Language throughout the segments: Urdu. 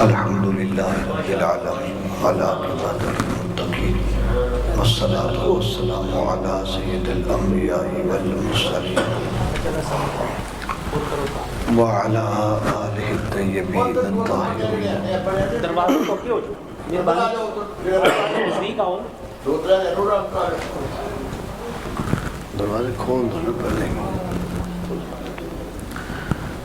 الحمد لله رب العالمين والعاقبة للمتقين والصلاة والسلام على سيد الأنبياء والمرسلين وعلى آله الطيبين الطاهرين. دروازے کھول دو پہلے.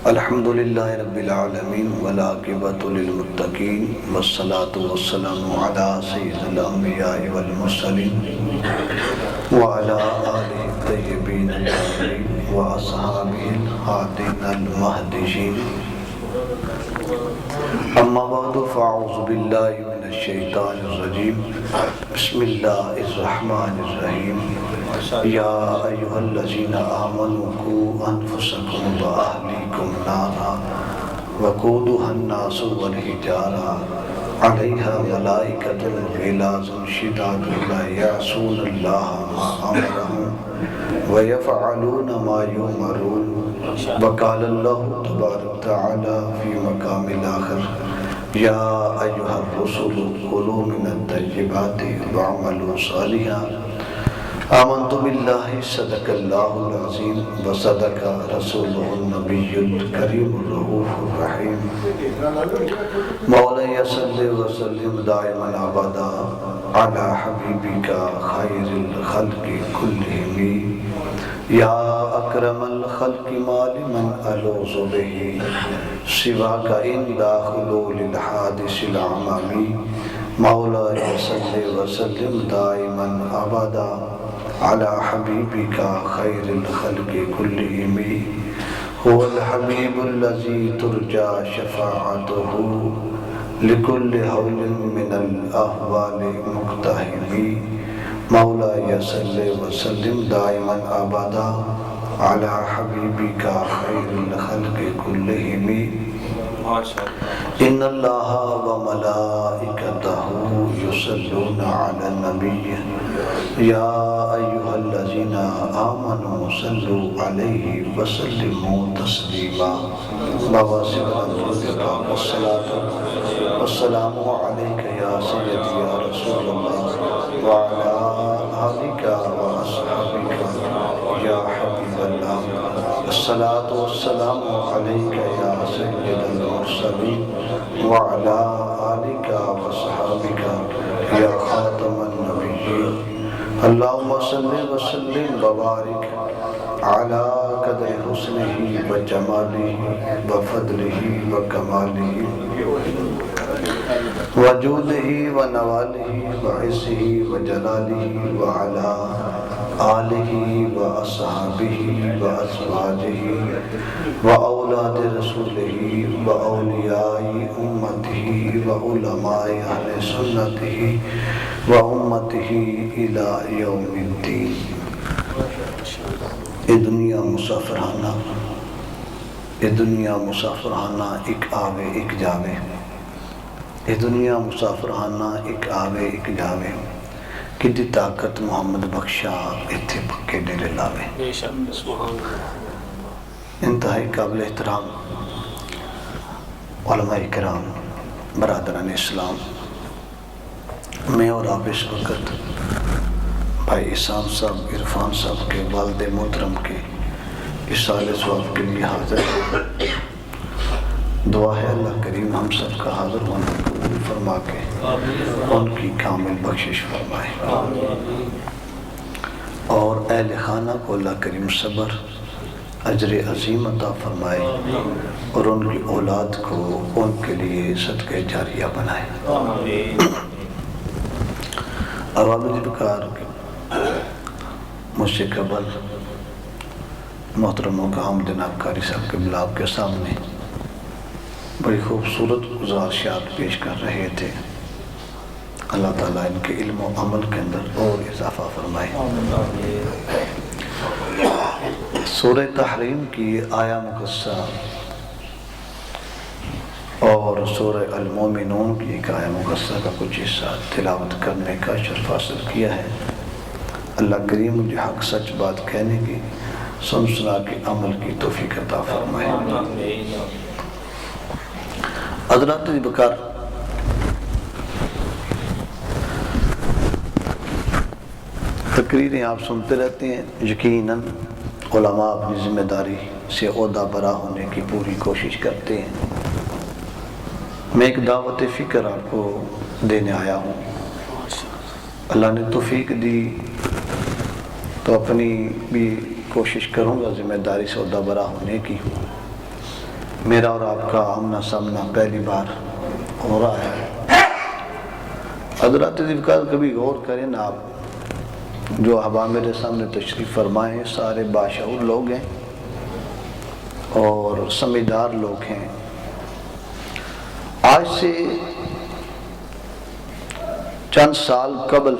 الحمد للہ رب العالمین والعاقبۃ للمتقین والصلاة والسلام علی سید الانبیاء والمرسلین وعلی آلہ الطیبین الطاہرین واصحابہ الہادین المہدیین. اما بعد فاعوذ باللہ من الشیطان الرجیم. بسم اللہ الرحمن الرحیم. یا ایہا الذین آمنوا قوا انفسکم واہلیکم نارا وقودها الناس والحجارہ علیہا ملائکۃ غلاظ شداد لا یعصون اللہ ما امرهم ویفعلون ما یؤمرون. وقال اللہ تبارک تعالی فی مقام آخر یا ایہا الرسل کلوا من الطیبات واعملوا صالحا. آمنت باللہ صدق اللہ العظیم وصدق رسولہ النبی الکریم الرؤوف الرحیم. مولاي صلی وسلم دائما ابدا علی حبیبک خیر الخلق کلہم. یا اکرم الخلق ما لمن الوذ بہ سواک عند حلول الحادث العمم. مولاي صلی وسلم دائما ابدا على حبيبك خير الخلق كلهم. هو الحبيب الذي ترجى شفاعته لكل هول من الأهوال مقتحم. مولاي صل وسلم دائما أبدا على حبيبك خير الخلق كلهم. ان اللہ وملائکتہ یصلون علی النبی یا ایہا الذین آمنوا صلوا علیہ وسلموا تسلیما. والصلاة والسلام علیک یا سیدی یا رسول اللہ وعلی آلک واصحابک یا حبیب اللہ. الصلاة والسلام علیک یا سید المرسلین وعلی آلک وصحابک یا خاتم النبیین. اللہم صلی وسلم وبارک علی قدر حسنہ وجمالہ وفضلہ وکمالہ وجودہ ونوالہ وعزہ وجلالہ وعلی آلہ واصحابہ وازواجہ واولاد رسولہ واولیاء امتہ وعلماء اہل سنتہ وامتہ الی یوم الدین. اے دنیا مسافرانہ، اے دنیا مسافرانہ ایک آوے ایک جاوے. اے دنیا مسافرانہ ایک آوے ایک جاوے. کدی طاقت محمد بخشا اتھے پکے ڈیرے لاوے. انتہائی قابل احترام علماء کرام، برادران اسلام، میں اور آپ اس وقت بھائی احسان صاحب عرفان صاحب کے والد محترم کے اصالِ ثواب کے لیے حاضر ہیں. دعا ہے اللہ کریم ہم سب کا حاضر ہونا قبول فرما کے ان کی کامل بخشش فرمائے، اور اہل خانہ کو اللہ کریم صبر اجر عظیم عطا فرمائے، اور ان کی اولاد کو ان کے لیے صدقہ جاریہ بنائے. عوامل بکار مجھ سے قبل محترموں کا ہم جناب قاری صاحب کے بلاغ کے سامنے بڑی خوبصورت گزارشات پیش کر رہے تھے. اللہ تعالیٰ ان کے علم و عمل کے اندر اور اضافہ فرمائے. سورہ تحریم کی آیا مقصہ اور سورہ المومنون کی ایک آیا مقصہ کا کچھ حصہ تلاوت کرنے کا شرف حاصل کیا ہے. اللہ کریم مجھے حق سچ بات کہنے کی، سن سنا کے عمل کی توفیق عطا فرمائے. حضرات بکار تقریریں آپ سنتے رہتے ہیں، یقیناً علماء اپنی ذمہ داری سے عہدہ برا ہونے کی پوری کوشش کرتے ہیں۔ میں ایک دعوت فکر آپ کو دینے آیا ہوں، اللہ نے توفیق دی تو اپنی بھی کوشش کروں گا ذمہ داری سے عہدہ برا ہونے کی۔ میرا اور آپ کا آمنا سامنا پہلی بار ہو رہا ہے۔ حضرات ذوالفقار کبھی غور کریں نا، آپ جو ابا میرے سامنے تشریف فرمائے ہیں سارے باشعور لوگ ہیں اور سمجھدار لوگ ہیں۔ آج سے چند سال قبل،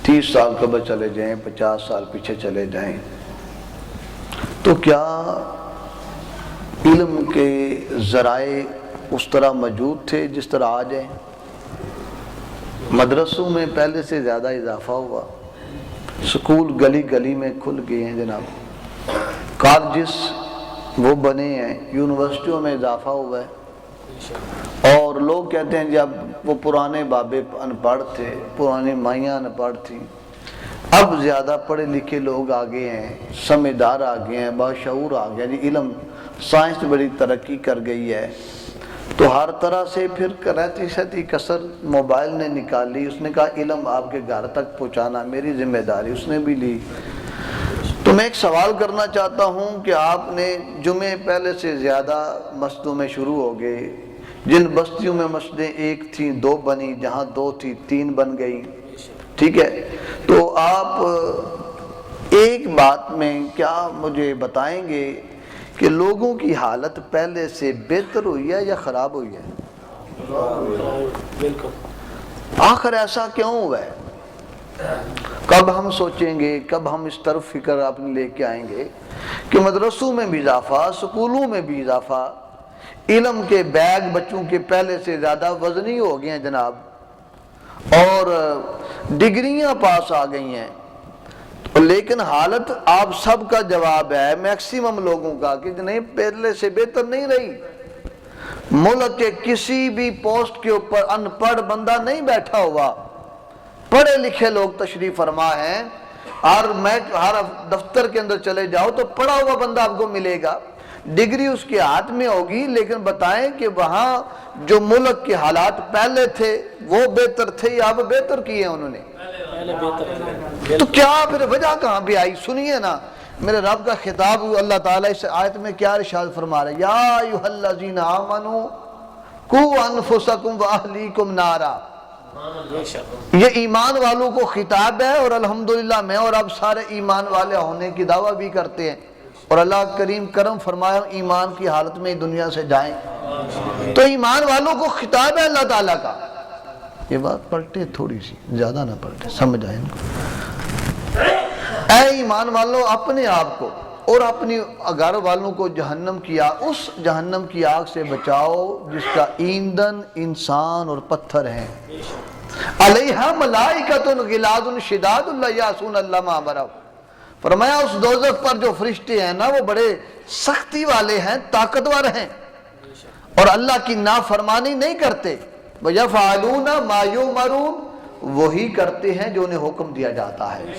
30 سال قبل چلے جائیں، 50 سال پیچھے چلے جائیں، تو کیا علم کے ذرائع اس طرح موجود تھے جس طرح آج ہیں؟ مدرسوں میں پہلے سے زیادہ اضافہ ہوا، سکول گلی گلی میں کھل گئے ہیں جناب، کالجز وہ بنے ہیں، یونیورسٹیوں میں اضافہ ہوا ہے، اور لوگ کہتے ہیں جب وہ پرانے بابے ان پڑھ تھے، پرانی مائیاں ان پڑھ تھیں، اب زیادہ پڑھے لکھے لوگ آگے ہیں، سمجھدار آگے ہیں، باشعور آگے ہیں، علم سائنس بڑی ترقی کر گئی ہے، تو ہر طرح سے پھر کرتی ستی کسر موبائل نے نکالی۔ اس نے کہا علم آپ کے گھر تک پہنچانا میری ذمہ داری، اس نے بھی لی۔ تو میں ایک سوال کرنا چاہتا ہوں کہ آپ نے جمعے پہلے سے زیادہ مسجدوں میں شروع ہو گئے، جن بستیوں میں مسجدیں 1 تھیں 2 بنی، جہاں 2 تھی 3 بن گئی، ٹھیک ہے؟ تو آپ ایک بات میں کیا مجھے بتائیں گے کہ لوگوں کی حالت پہلے سے بہتر ہوئی ہے یا خراب ہوئی ہے؟ آخر ایسا کیوں ہوا ہے؟ کب ہم سوچیں گے، کب ہم اس طرف فکر اپنے لے کے آئیں گے کہ مدرسوں میں بھی اضافہ، سکولوں میں بھی اضافہ، علم کے بیگ بچوں کے پہلے سے زیادہ وزنی ہو گئے ہیں جناب، اور ڈگریاں پاس آ گئی ہیں، لیکن حالت آپ سب کا جواب ہے، میکسیمم لوگوں کا، کہ نہیں پہلے سے بہتر نہیں رہی۔ ملک کے کسی بھی پوسٹ کے اوپر ان پڑھ بندہ نہیں بیٹھا ہوا، پڑھے لکھے لوگ تشریف فرما ہیں، ہر دفتر کے اندر چلے جاؤ تو پڑھا ہوا بندہ آپ کو ملے گا، ڈگری اس کے ہاتھ میں ہوگی، لیکن بتائیں کہ وہاں جو ملک کے حالات پہلے تھے وہ بہتر تھے یا اب بہتر کیے انہوں نے؟ تو کیا پھر وجہ کہاں پہ آئی؟ سنیے نا، میرے رب کا خطاب اللہ تعالیٰ اس آیت میں کیا ارشاد فرما رہے ہیں؟ یا ایھا الذین آمنوا قوا انفسکم واہلیکم نارا۔ یہ ایمان والوں کو خطاب ہے، اور الحمدللہ میں اور آپ سارے ایمان والے ہونے کی دعویٰ بھی کرتے ہیں، اور اللہ کریم کرم فرمایا ایمان کی حالت میں دنیا سے جائیں، تو ایمان والوں کو خطاب ہے اللہ تعالیٰ کا۔ یہ بات پلٹے تھوڑی سی، زیادہ نہ پلٹے، سمجھ آئے نا؟ اے ایمان والوں، اپنے آپ کو اور اپنی گھر والوں کو جہنم کی آگ، اس جہنم کی آگ سے بچاؤ جس کا ایندھن انسان اور پتھر ہیں، علیہا ملائکۃ غلاظ شداد لا یعصون اللہ ما امرہم۔ فرمایا اس دوزخ پر جو فرشتے ہیں نا، وہ بڑے سختی والے ہیں، طاقتور ہیں، اور اللہ کی نافرمانی نہیں کرتے، وَيَفْعَلُونَ مَا يُؤْمَرُونَ، وہی کرتے ہیں جو انہیں حکم دیا جاتا ہے۔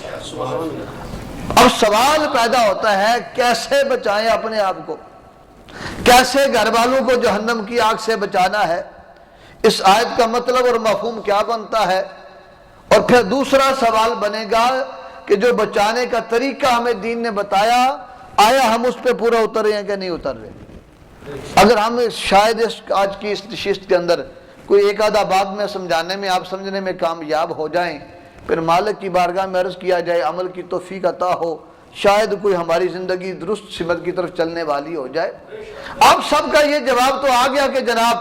اب سوال پیدا ہوتا ہے کیسے بچائیں اپنے آپ کو، کیسے گھر والوں کو جہنم کی آگ سے بچانا ہے؟ اس آیت کا مطلب اور مفہوم کیا بنتا ہے؟ اور پھر دوسرا سوال بنے گا کہ جو بچانے کا طریقہ ہمیں دین نے بتایا، آیا ہم اس پہ پورا اتر رہے ہیں کہ نہیں اتر رہے؟ اگر ہم شاید آج کی اس نشست کے اندر کوئی ایک آدھا بات میں سمجھانے میں، آپ سمجھنے میں کامیاب ہو جائیں، پھر مالک کی بارگاہ میں عرض کیا جائے، عمل کی توفیق عطا ہو، شاید کوئی ہماری زندگی درست سمت کی طرف چلنے والی ہو جائے۔ آپ سب کا یہ جواب تو آ گیا کہ جناب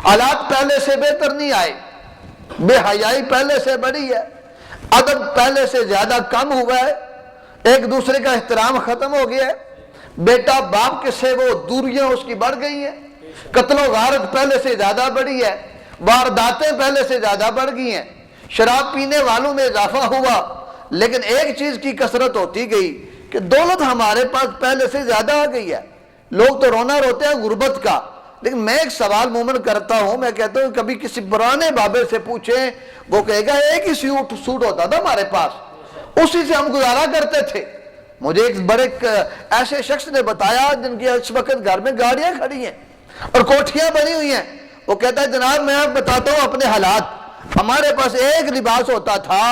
حالات پہلے سے بہتر نہیں آئے، بے حیائی پہلے سے بڑھی ہے، ادب پہلے سے زیادہ کم ہوا ہے، ایک دوسرے کا احترام ختم ہو گیا ہے، بیٹا باپ کے سے وہ دوریاں اس کی بڑھ گئی ہیں، قتل و غارت پہلے سے زیادہ بڑھی ہے، وارداتیں پہلے سے زیادہ بڑھ گئی ہیں، شراب پینے والوں میں اضافہ ہوا، لیکن ایک چیز کی کثرت ہوتی گئی کہ دولت ہمارے پاس پہلے سے زیادہ آ گئی ہے۔ لوگ تو رونا روتے ہیں غربت کا، لیکن میں ایک سوال مومن کرتا ہوں، میں کہتا ہوں کبھی کسی پرانے بابے سے پوچھیں، وہ کہے گا ایک ہی سوٹ ہوتا تھا ہمارے پاس، اسی سے ہم گزارا کرتے تھے۔ مجھے ایک بڑے ایسے شخص نے بتایا جن کی اس وقت گھر میں گاڑیاں کھڑی ہیں اور کوٹھیاں بنی ہوئی ہیں، وہ کہتا ہے جناب میں آپ بتاتا ہوں اپنے حالات، ہمارے پاس ایک لباس ہوتا تھا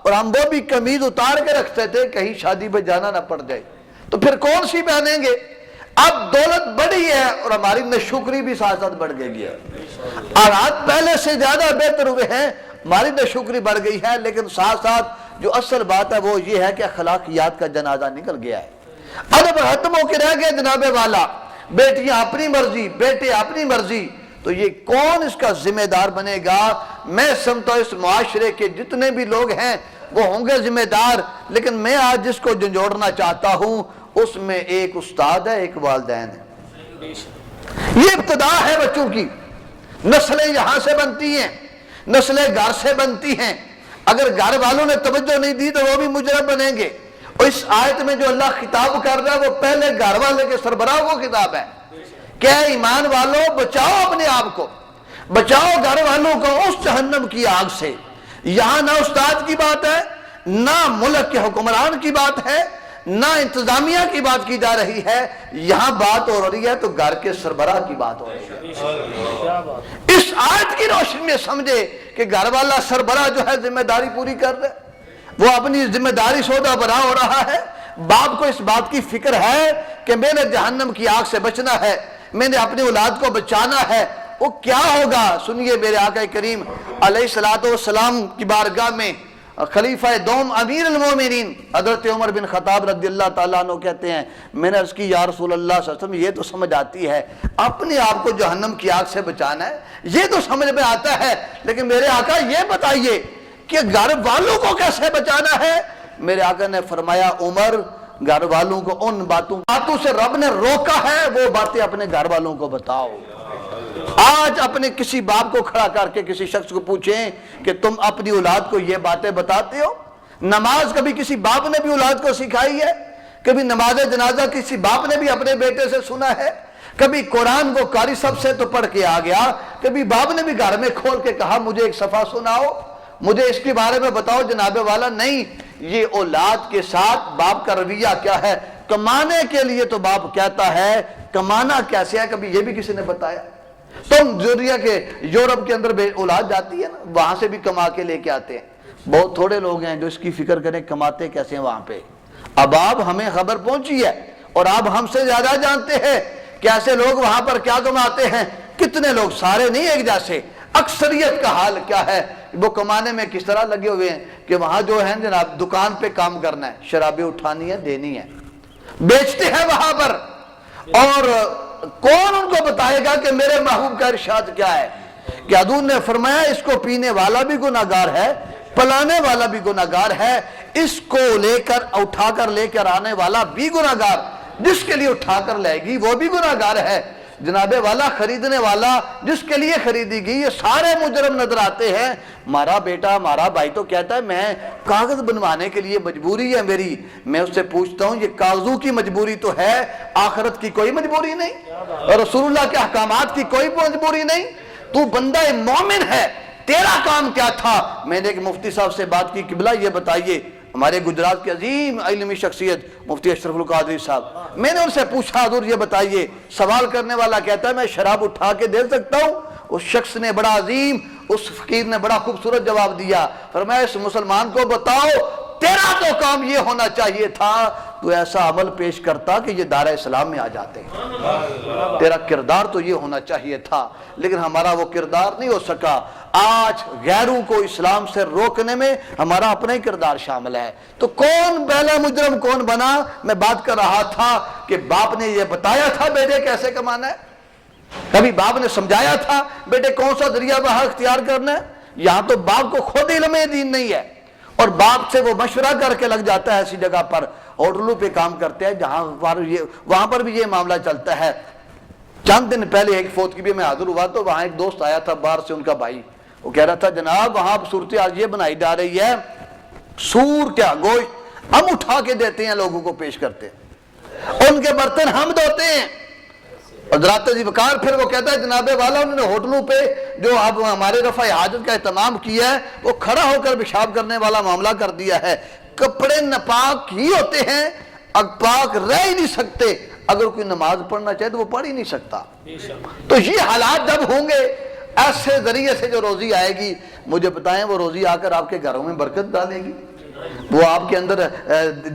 اور ہم وہ بھی قمیض اتار کے رکھتے تھے کہیں شادی پہ جانا نہ پڑ جائے، تو پھر کون سی پہنیں گے؟ اب دولت بڑھی ہے اور ہماری نشکری بھی ساتھ ساتھ بڑھ گئی ہے، حالات پہلے سے زیادہ بہتر ہوئے ہیں، ہماری نشکری بڑھ گئی ہے، لیکن ساتھ ساتھ جو اصل بات ہے وہ یہ ہے کہ اخلاقیات کا جنازہ نکل گیا ہے، ادب ختم ہو کے رہ گئے جناب والا، بیٹیاں اپنی مرضی، بیٹے اپنی مرضی، تو یہ کون اس کا ذمہ دار بنے گا؟ میں سمجھتا ہوں اس معاشرے کے جتنے بھی لوگ ہیں وہ ہوں گے ذمہ دار، لیکن میں آج جس کو جھنجھوڑنا چاہتا ہوں اس میں ایک استاد ہے، ایک والدین ہے۔ یہ ابتدا ہے بچوں کی، نسلیں یہاں سے بنتی ہیں، نسلیں گھر سے بنتی ہیں، اگر گھر والوں نے توجہ نہیں دی تو وہ بھی مجرم بنیں گے، اور اس آیت میں جو اللہ خطاب کر رہا ہے وہ پہلے گھر والے کے سربراہ کو خطاب ہے کہ اے ایمان والوں بچاؤ اپنے آپ کو، بچاؤ گھر والوں کو اس جہنم کی آگ سے۔ یہاں نہ استاد کی بات ہے، نہ ملک کے حکمران کی بات ہے، نہ انتظامیہ کی بات کی جا رہی ہے، یہاں بات ہو رہی ہے تو گھر کے سربراہ کی بات ہو رہی ہے۔ اس آیت کی روشنی میں سمجھے کہ گھر والا سربراہ جو ہے ذمہ داری پوری کر رہے، وہ اپنی ذمہ داری سودا برا ہو رہا ہے، باپ کو اس بات کی فکر ہے کہ میں نے جہنم کی آگ سے بچنا ہے، میں نے اپنی اولاد کو بچانا ہے، وہ کیا ہوگا؟ سنیے میرے آقا کریم علیہ السلام کی بارگاہ میں خلیفہ دوم امیر المومنین حضرت عمر بن خطاب رضی اللہ تعالیٰ عنہ کہتے ہیں میں نے عرض کی یا رسول اللہ صلی اللہ علیہ وسلم یہ تو سمجھ آتی ہے اپنے آپ کو جہنم کی آگ سے بچانا ہے، یہ تو سمجھ میں آتا ہے، لیکن میرے آقا یہ بتائیے کہ گھر والوں کو کیسے بچانا ہے؟ میرے آقا نے فرمایا عمر گھر والوں کو ان باتوں سے رب نے روکا ہے، وہ باتیں اپنے گھر والوں کو بتاؤ۔ آج اپنے کسی باپ کو کھڑا کر کے کسی شخص کو پوچھیں کہ تم اپنی اولاد کو یہ باتیں بتاتے ہو؟ نماز کبھی کسی باپ نے بھی اولاد کو سکھائی ہے؟ کبھی نماز جنازہ کسی باپ نے بھی اپنے بیٹے سے سنا ہے؟ کبھی قرآن کو قاری صاحب سے تو پڑھ کے آ گیا، کبھی باپ نے بھی گھر میں کھول کے کہا مجھے ایک صفحہ سناؤ، مجھے اس کے بارے میں بتاؤ جناب والا؟ نہیں، یہ اولاد کے ساتھ باپ کا رویہ کیا ہے؟ کمانے کے لیے تو باپ کہتا ہے، کمانا کیسے ہے کبھی یہ بھی کسی نے بتایا؟ تم ذریعہ کے یورپ کے اندر اولاد جاتی ہے نا، وہاں سے بھی کما کے لے کے آتے ہیں، بہت تھوڑے لوگ ہیں جو اس کی فکر کریں کماتے کیسے ہیں وہاں پہ۔ اب آپ ہمیں خبر پہنچی ہے اور آپ ہم سے زیادہ جانتے ہیں کہ ایسے لوگ وہاں پر کیا کماتے ہیں، کتنے لوگ، سارے نہیں ایک جیسے، اکثریت کا حال کیا ہے، وہ کمانے میں کس طرح لگے ہوئے ہیں کہ وہاں جو ہے جناب دکان پہ کام کرنا ہے، شرابیں اٹھانی ہے، دینی ہے، بیچتے ہیں وہاں پر، اور کون ان کو بتائے گا کہ میرے محبوب کا ارشاد کیا ہے کہ حضور نے فرمایا اس کو پینے والا بھی گناہگار ہے، پلانے والا بھی گناہگار ہے، اس کو لے کر اٹھا کر لے کر آنے والا بھی گناہگار، جس کے لیے اٹھا کر لائے گی وہ بھی گناہگار ہے، جناب والا خریدنے والا جس کے لیے خریدی گئی، یہ سارے مجرم نظر آتے ہیں۔ ہمارا بیٹا ہمارا بھائی تو کہتا ہے میں کاغذ بنوانے کے لیے مجبوری ہے میری، میں اس سے پوچھتا ہوں یہ کاغذوں کی مجبوری تو ہے، آخرت کی کوئی مجبوری نہیں، اور رسول اللہ کے احکامات کی کوئی مجبوری نہیں، تو بندہ مومن ہے، تیرا کام کیا تھا؟ میں نے ایک مفتی صاحب سے بات کی، قبلہ یہ بتائیے، ہمارے گجرات کے عظیم علمی شخصیت مفتی اشرف القادری صاحب، میں نے ان سے پوچھا حضور یہ بتائیے، سوال کرنے والا کہتا ہے میں شراب اٹھا کے دے سکتا ہوں؟ اس شخص نے بڑا عظیم، اس فقیر نے بڑا خوبصورت جواب دیا، فرمایا اس مسلمان کو بتاؤ تیرا تو کام یہ ہونا چاہیے تھا تو ایسا عمل پیش کرتا کہ یہ دار اسلام میں آ جاتے ہیں، تیرا کردار تو یہ ہونا چاہیے تھا، لیکن ہمارا وہ کردار نہیں ہو سکا۔ آج غیروں کو اسلام سے روکنے میں ہمارا اپنا ہی کردار شامل ہے، تو کون پہلا مجرم کون بنا؟ میں بات کر رہا تھا کہ باپ نے یہ بتایا تھا بیٹے کیسے کمانا ہے، کبھی باپ نے سمجھایا تھا بیٹے کون سا ذریعہ باہر اختیار کرنا ہے؟ یہاں تو باپ کو خود علم دین نہیں ہے، اور باپ سے وہ مشورہ کر کے لگ جاتا ہے ایسی جگہ پر، ہوٹلوں پہ کام کرتے ہیں جہاں وہاں پر بھی یہ معاملہ چلتا ہے۔ چند دن پہلے ایک فوت کی بھی میں حاضر ہوا تو وہاں ایک دوست آیا تھا باہر سے، ان کا بھائی، وہ کہہ رہا تھا جناب وہاں صورتحال یہ بنائی جا رہی ہے، سور کیا گوشت ہم اٹھا کے دیتے ہیں، لوگوں کو پیش کرتے ہیں، ان کے برتن ہم دھوتے ہیں، اور ذرات جی وقار پھر وہ کہتا ہے جناب والا انہوں نے ہوٹلوں پہ جو اب ہمارے رفع حاجت کا اہتمام کیا ہے وہ کھڑا ہو کر پیشاب کرنے والا معاملہ کر دیا ہے. کپڑے ناپاک ہی ہوتے ہیں، پاک رہ ہی نہیں سکتے. اگر کوئی نماز پڑھنا چاہے تو وہ پڑھ ہی نہیں سکتا. تو یہ حالات جب ہوں گے، ایسے ذریعے سے جو روزی آئے گی، مجھے بتائیں وہ روزی آ کر آپ کے گھروں میں برکت ڈالے گی، وہ آپ کے اندر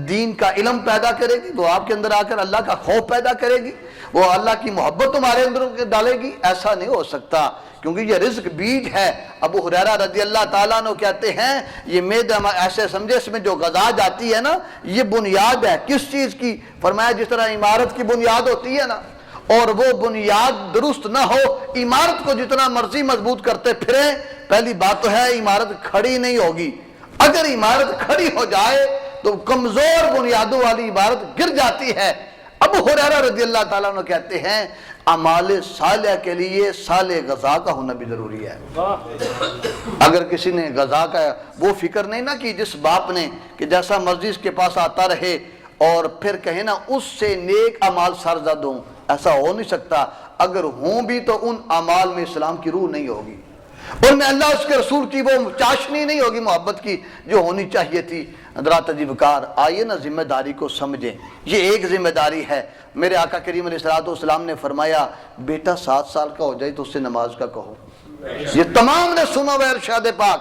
دین کا علم پیدا کرے گی، وہ آپ کے اندر آ کر اللہ کا خوف پیدا کرے گی، وہ اللہ کی محبت تمہارے اندر ڈالے گی. ایسا نہیں ہو سکتا، کیونکہ یہ رزق بیج ہے. ابو ہریرہ رضی اللہ تعالیٰ عنہ کہتے ہیں یہ معدہ ایسے سمجھے اس میں جو غذا جاتی ہے نا، یہ بنیاد ہے. کس چیز کی؟ فرمایا جس طرح عمارت کی بنیاد ہوتی ہے نا، اور وہ بنیاد درست نہ ہو، عمارت کو جتنا مرضی مضبوط کرتے پھریں، پہلی بات تو ہے عمارت کھڑی نہیں ہوگی. اگر عمارت کھڑی ہو جائے تو کمزور بنیادوں والی عمارت گر جاتی ہے. ابو ہریرہ رضی اللہ تعالیٰ عنہ کہتے ہیں اعمال صالحہ کے لیے صالح غذا کا ہونا بھی ضروری ہے. اگر کسی نے غذا کا وہ فکر نہیں نہ کی جس باپ نے کہ جیسا مرضی اس کے پاس آتا رہے اور پھر کہے نا اس سے نیک اعمال سرزد ہوں، ایسا ہو نہیں سکتا. اگر ہوں بھی تو ان اعمال میں اسلام کی روح نہیں ہوگی، ان میں اللہ اس کے رسول کی وہ چاشنی نہیں ہوگی محبت کی جو ہونی چاہیے تھی. حضرات عجیب کار، آئیے نا ذمہ داری کو سمجھیں. یہ ایک ذمہ داری ہے. میرے آقا کریم علیہ السلام نے فرمایا بیٹا 7 سال کا ہو جائے تو اس سے نماز کا کہو. یہ تمام نے سنا ہوا ارشاد پاک.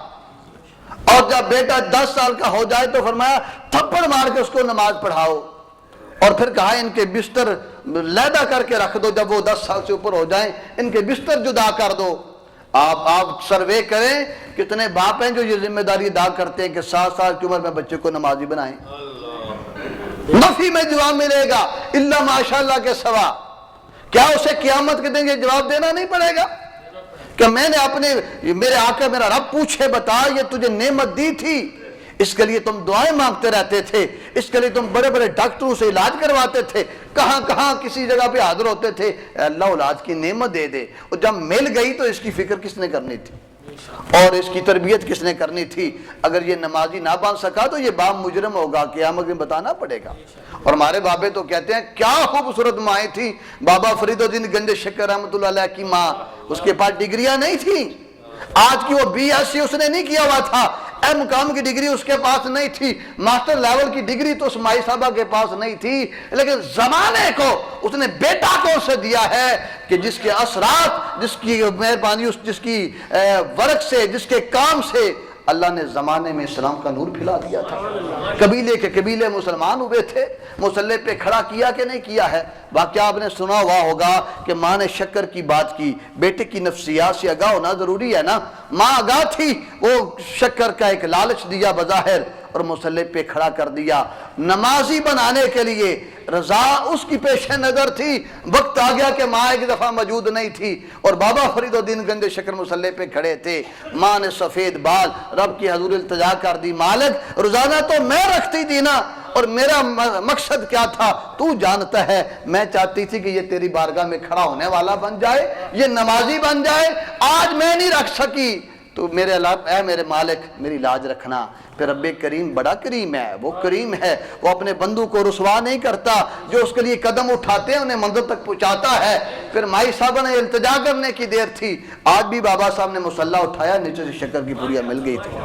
اور جب بیٹا 10 سال کا ہو جائے تو فرمایا تھپڑ مار کے اس کو نماز پڑھاؤ. اور پھر کہا ان کے بستر لیدہ کر کے رکھ دو، جب وہ 10 سال سے اوپر ہو جائیں ان کے بستر جدا کر دو. آپ سروے کریں کتنے باپ ہیں جو یہ ذمہ داری ادا کرتے ہیں کہ 7 سال کی عمر میں بچے کو نمازی بنائیں. نفی میں جواب ملے گا الا ماشاءاللہ کے سوا. کیا اسے قیامت کے دن یہ جواب دینا نہیں پڑے گا کہ میں نے میرے آقا میرا رب پوچھے بتا یہ تجھے نعمت دی تھی، اس کے لیے تم دعائیں مانگتے رہتے تھے، اس کے لیے تم بڑے بڑے ڈاکٹروں سے علاج کرواتے تھے، کہاں کہاں کسی جگہ پہ حاضر ہوتے تھے. اللہ اولاد کی نعمت دے دے. اور جب مل گئی تو اس کی فکر کس نے کرنی تھی اور اس کی تربیت کس نے کرنی تھی؟ اگر یہ نمازی نہ بن سکا تو یہ باپ مجرم ہوگا، قیامت میں بتانا پڑے گا. اور ہمارے بابے تو کہتے ہیں کیا خوبصورت مائیں تھی. بابا فرید الدین گنج شکر رحمۃ اللہ علیہ کی ماں، اس کے پاس ڈگریاں نہیں تھیں. آج کی وہ BSc اس نے نہیں کیا ہوا تھا، مقام کی ڈگری اس کے پاس نہیں تھی، ماسٹر لیول کی ڈگری تو اس مائی صاحبہ کے پاس نہیں تھی، لیکن زمانے کو اس نے بیٹا کو اسے دیا ہے کہ جس کے اثرات، جس کی مہربانی، جس کی ورک سے، جس کے کام سے اللہ نے زمانے میں اسلام کا نور پھیلا دیا تھا. قبیلے کے قبیلے مسلمان ہوئے تھے، مصلی پہ کھڑا کیا کہ نہیں کیا ہے. واقعہ آپ نے سنا ہوا ہوگا کہ ماں نے شکر کی بات کی. بیٹے کی نفسیات سے آگاہ ہونا ضروری ہے نا. ماں آگاہ تھی، وہ شکر کا ایک لالچ دیا بظاہر اور مصلی پہ کھڑا کر دیا. نمازی بنانے کے لیے رضا اس کی پیش نظر تھی. وقت آ گیا کہ ماں ایک دفعہ موجود نہیں تھی اور بابا فرید الدین گنج شکر مصلی پہ کھڑے تھے. ماں نے سفید بال رب کی حضور التجا کر دی، مالک روزانہ تو میں رکھتی تھی نا، اور میرا مقصد کیا تھا تو جانتا ہے. میں چاہتی تھی کہ یہ تیری بارگاہ میں کھڑا ہونے والا بن جائے، یہ نمازی بن جائے. آج میں نہیں رکھ سکی تو اے میرے مالک میری لاج رکھنا. پھر رب کریم بڑا کریم ہے، وہ کریم ہے، وہ اپنے بندوں کو رسوا نہیں کرتا، جو اس کے لیے قدم اٹھاتے ہیں انہیں منزل تک پہنچاتا ہے. پھر مائی صاحبہ نے التجا کرنے کی دیر تھی. آج بھی بابا صاحب نے مصلی اٹھایا، نیچے سے شکر کی پوریاں مل گئی تھی.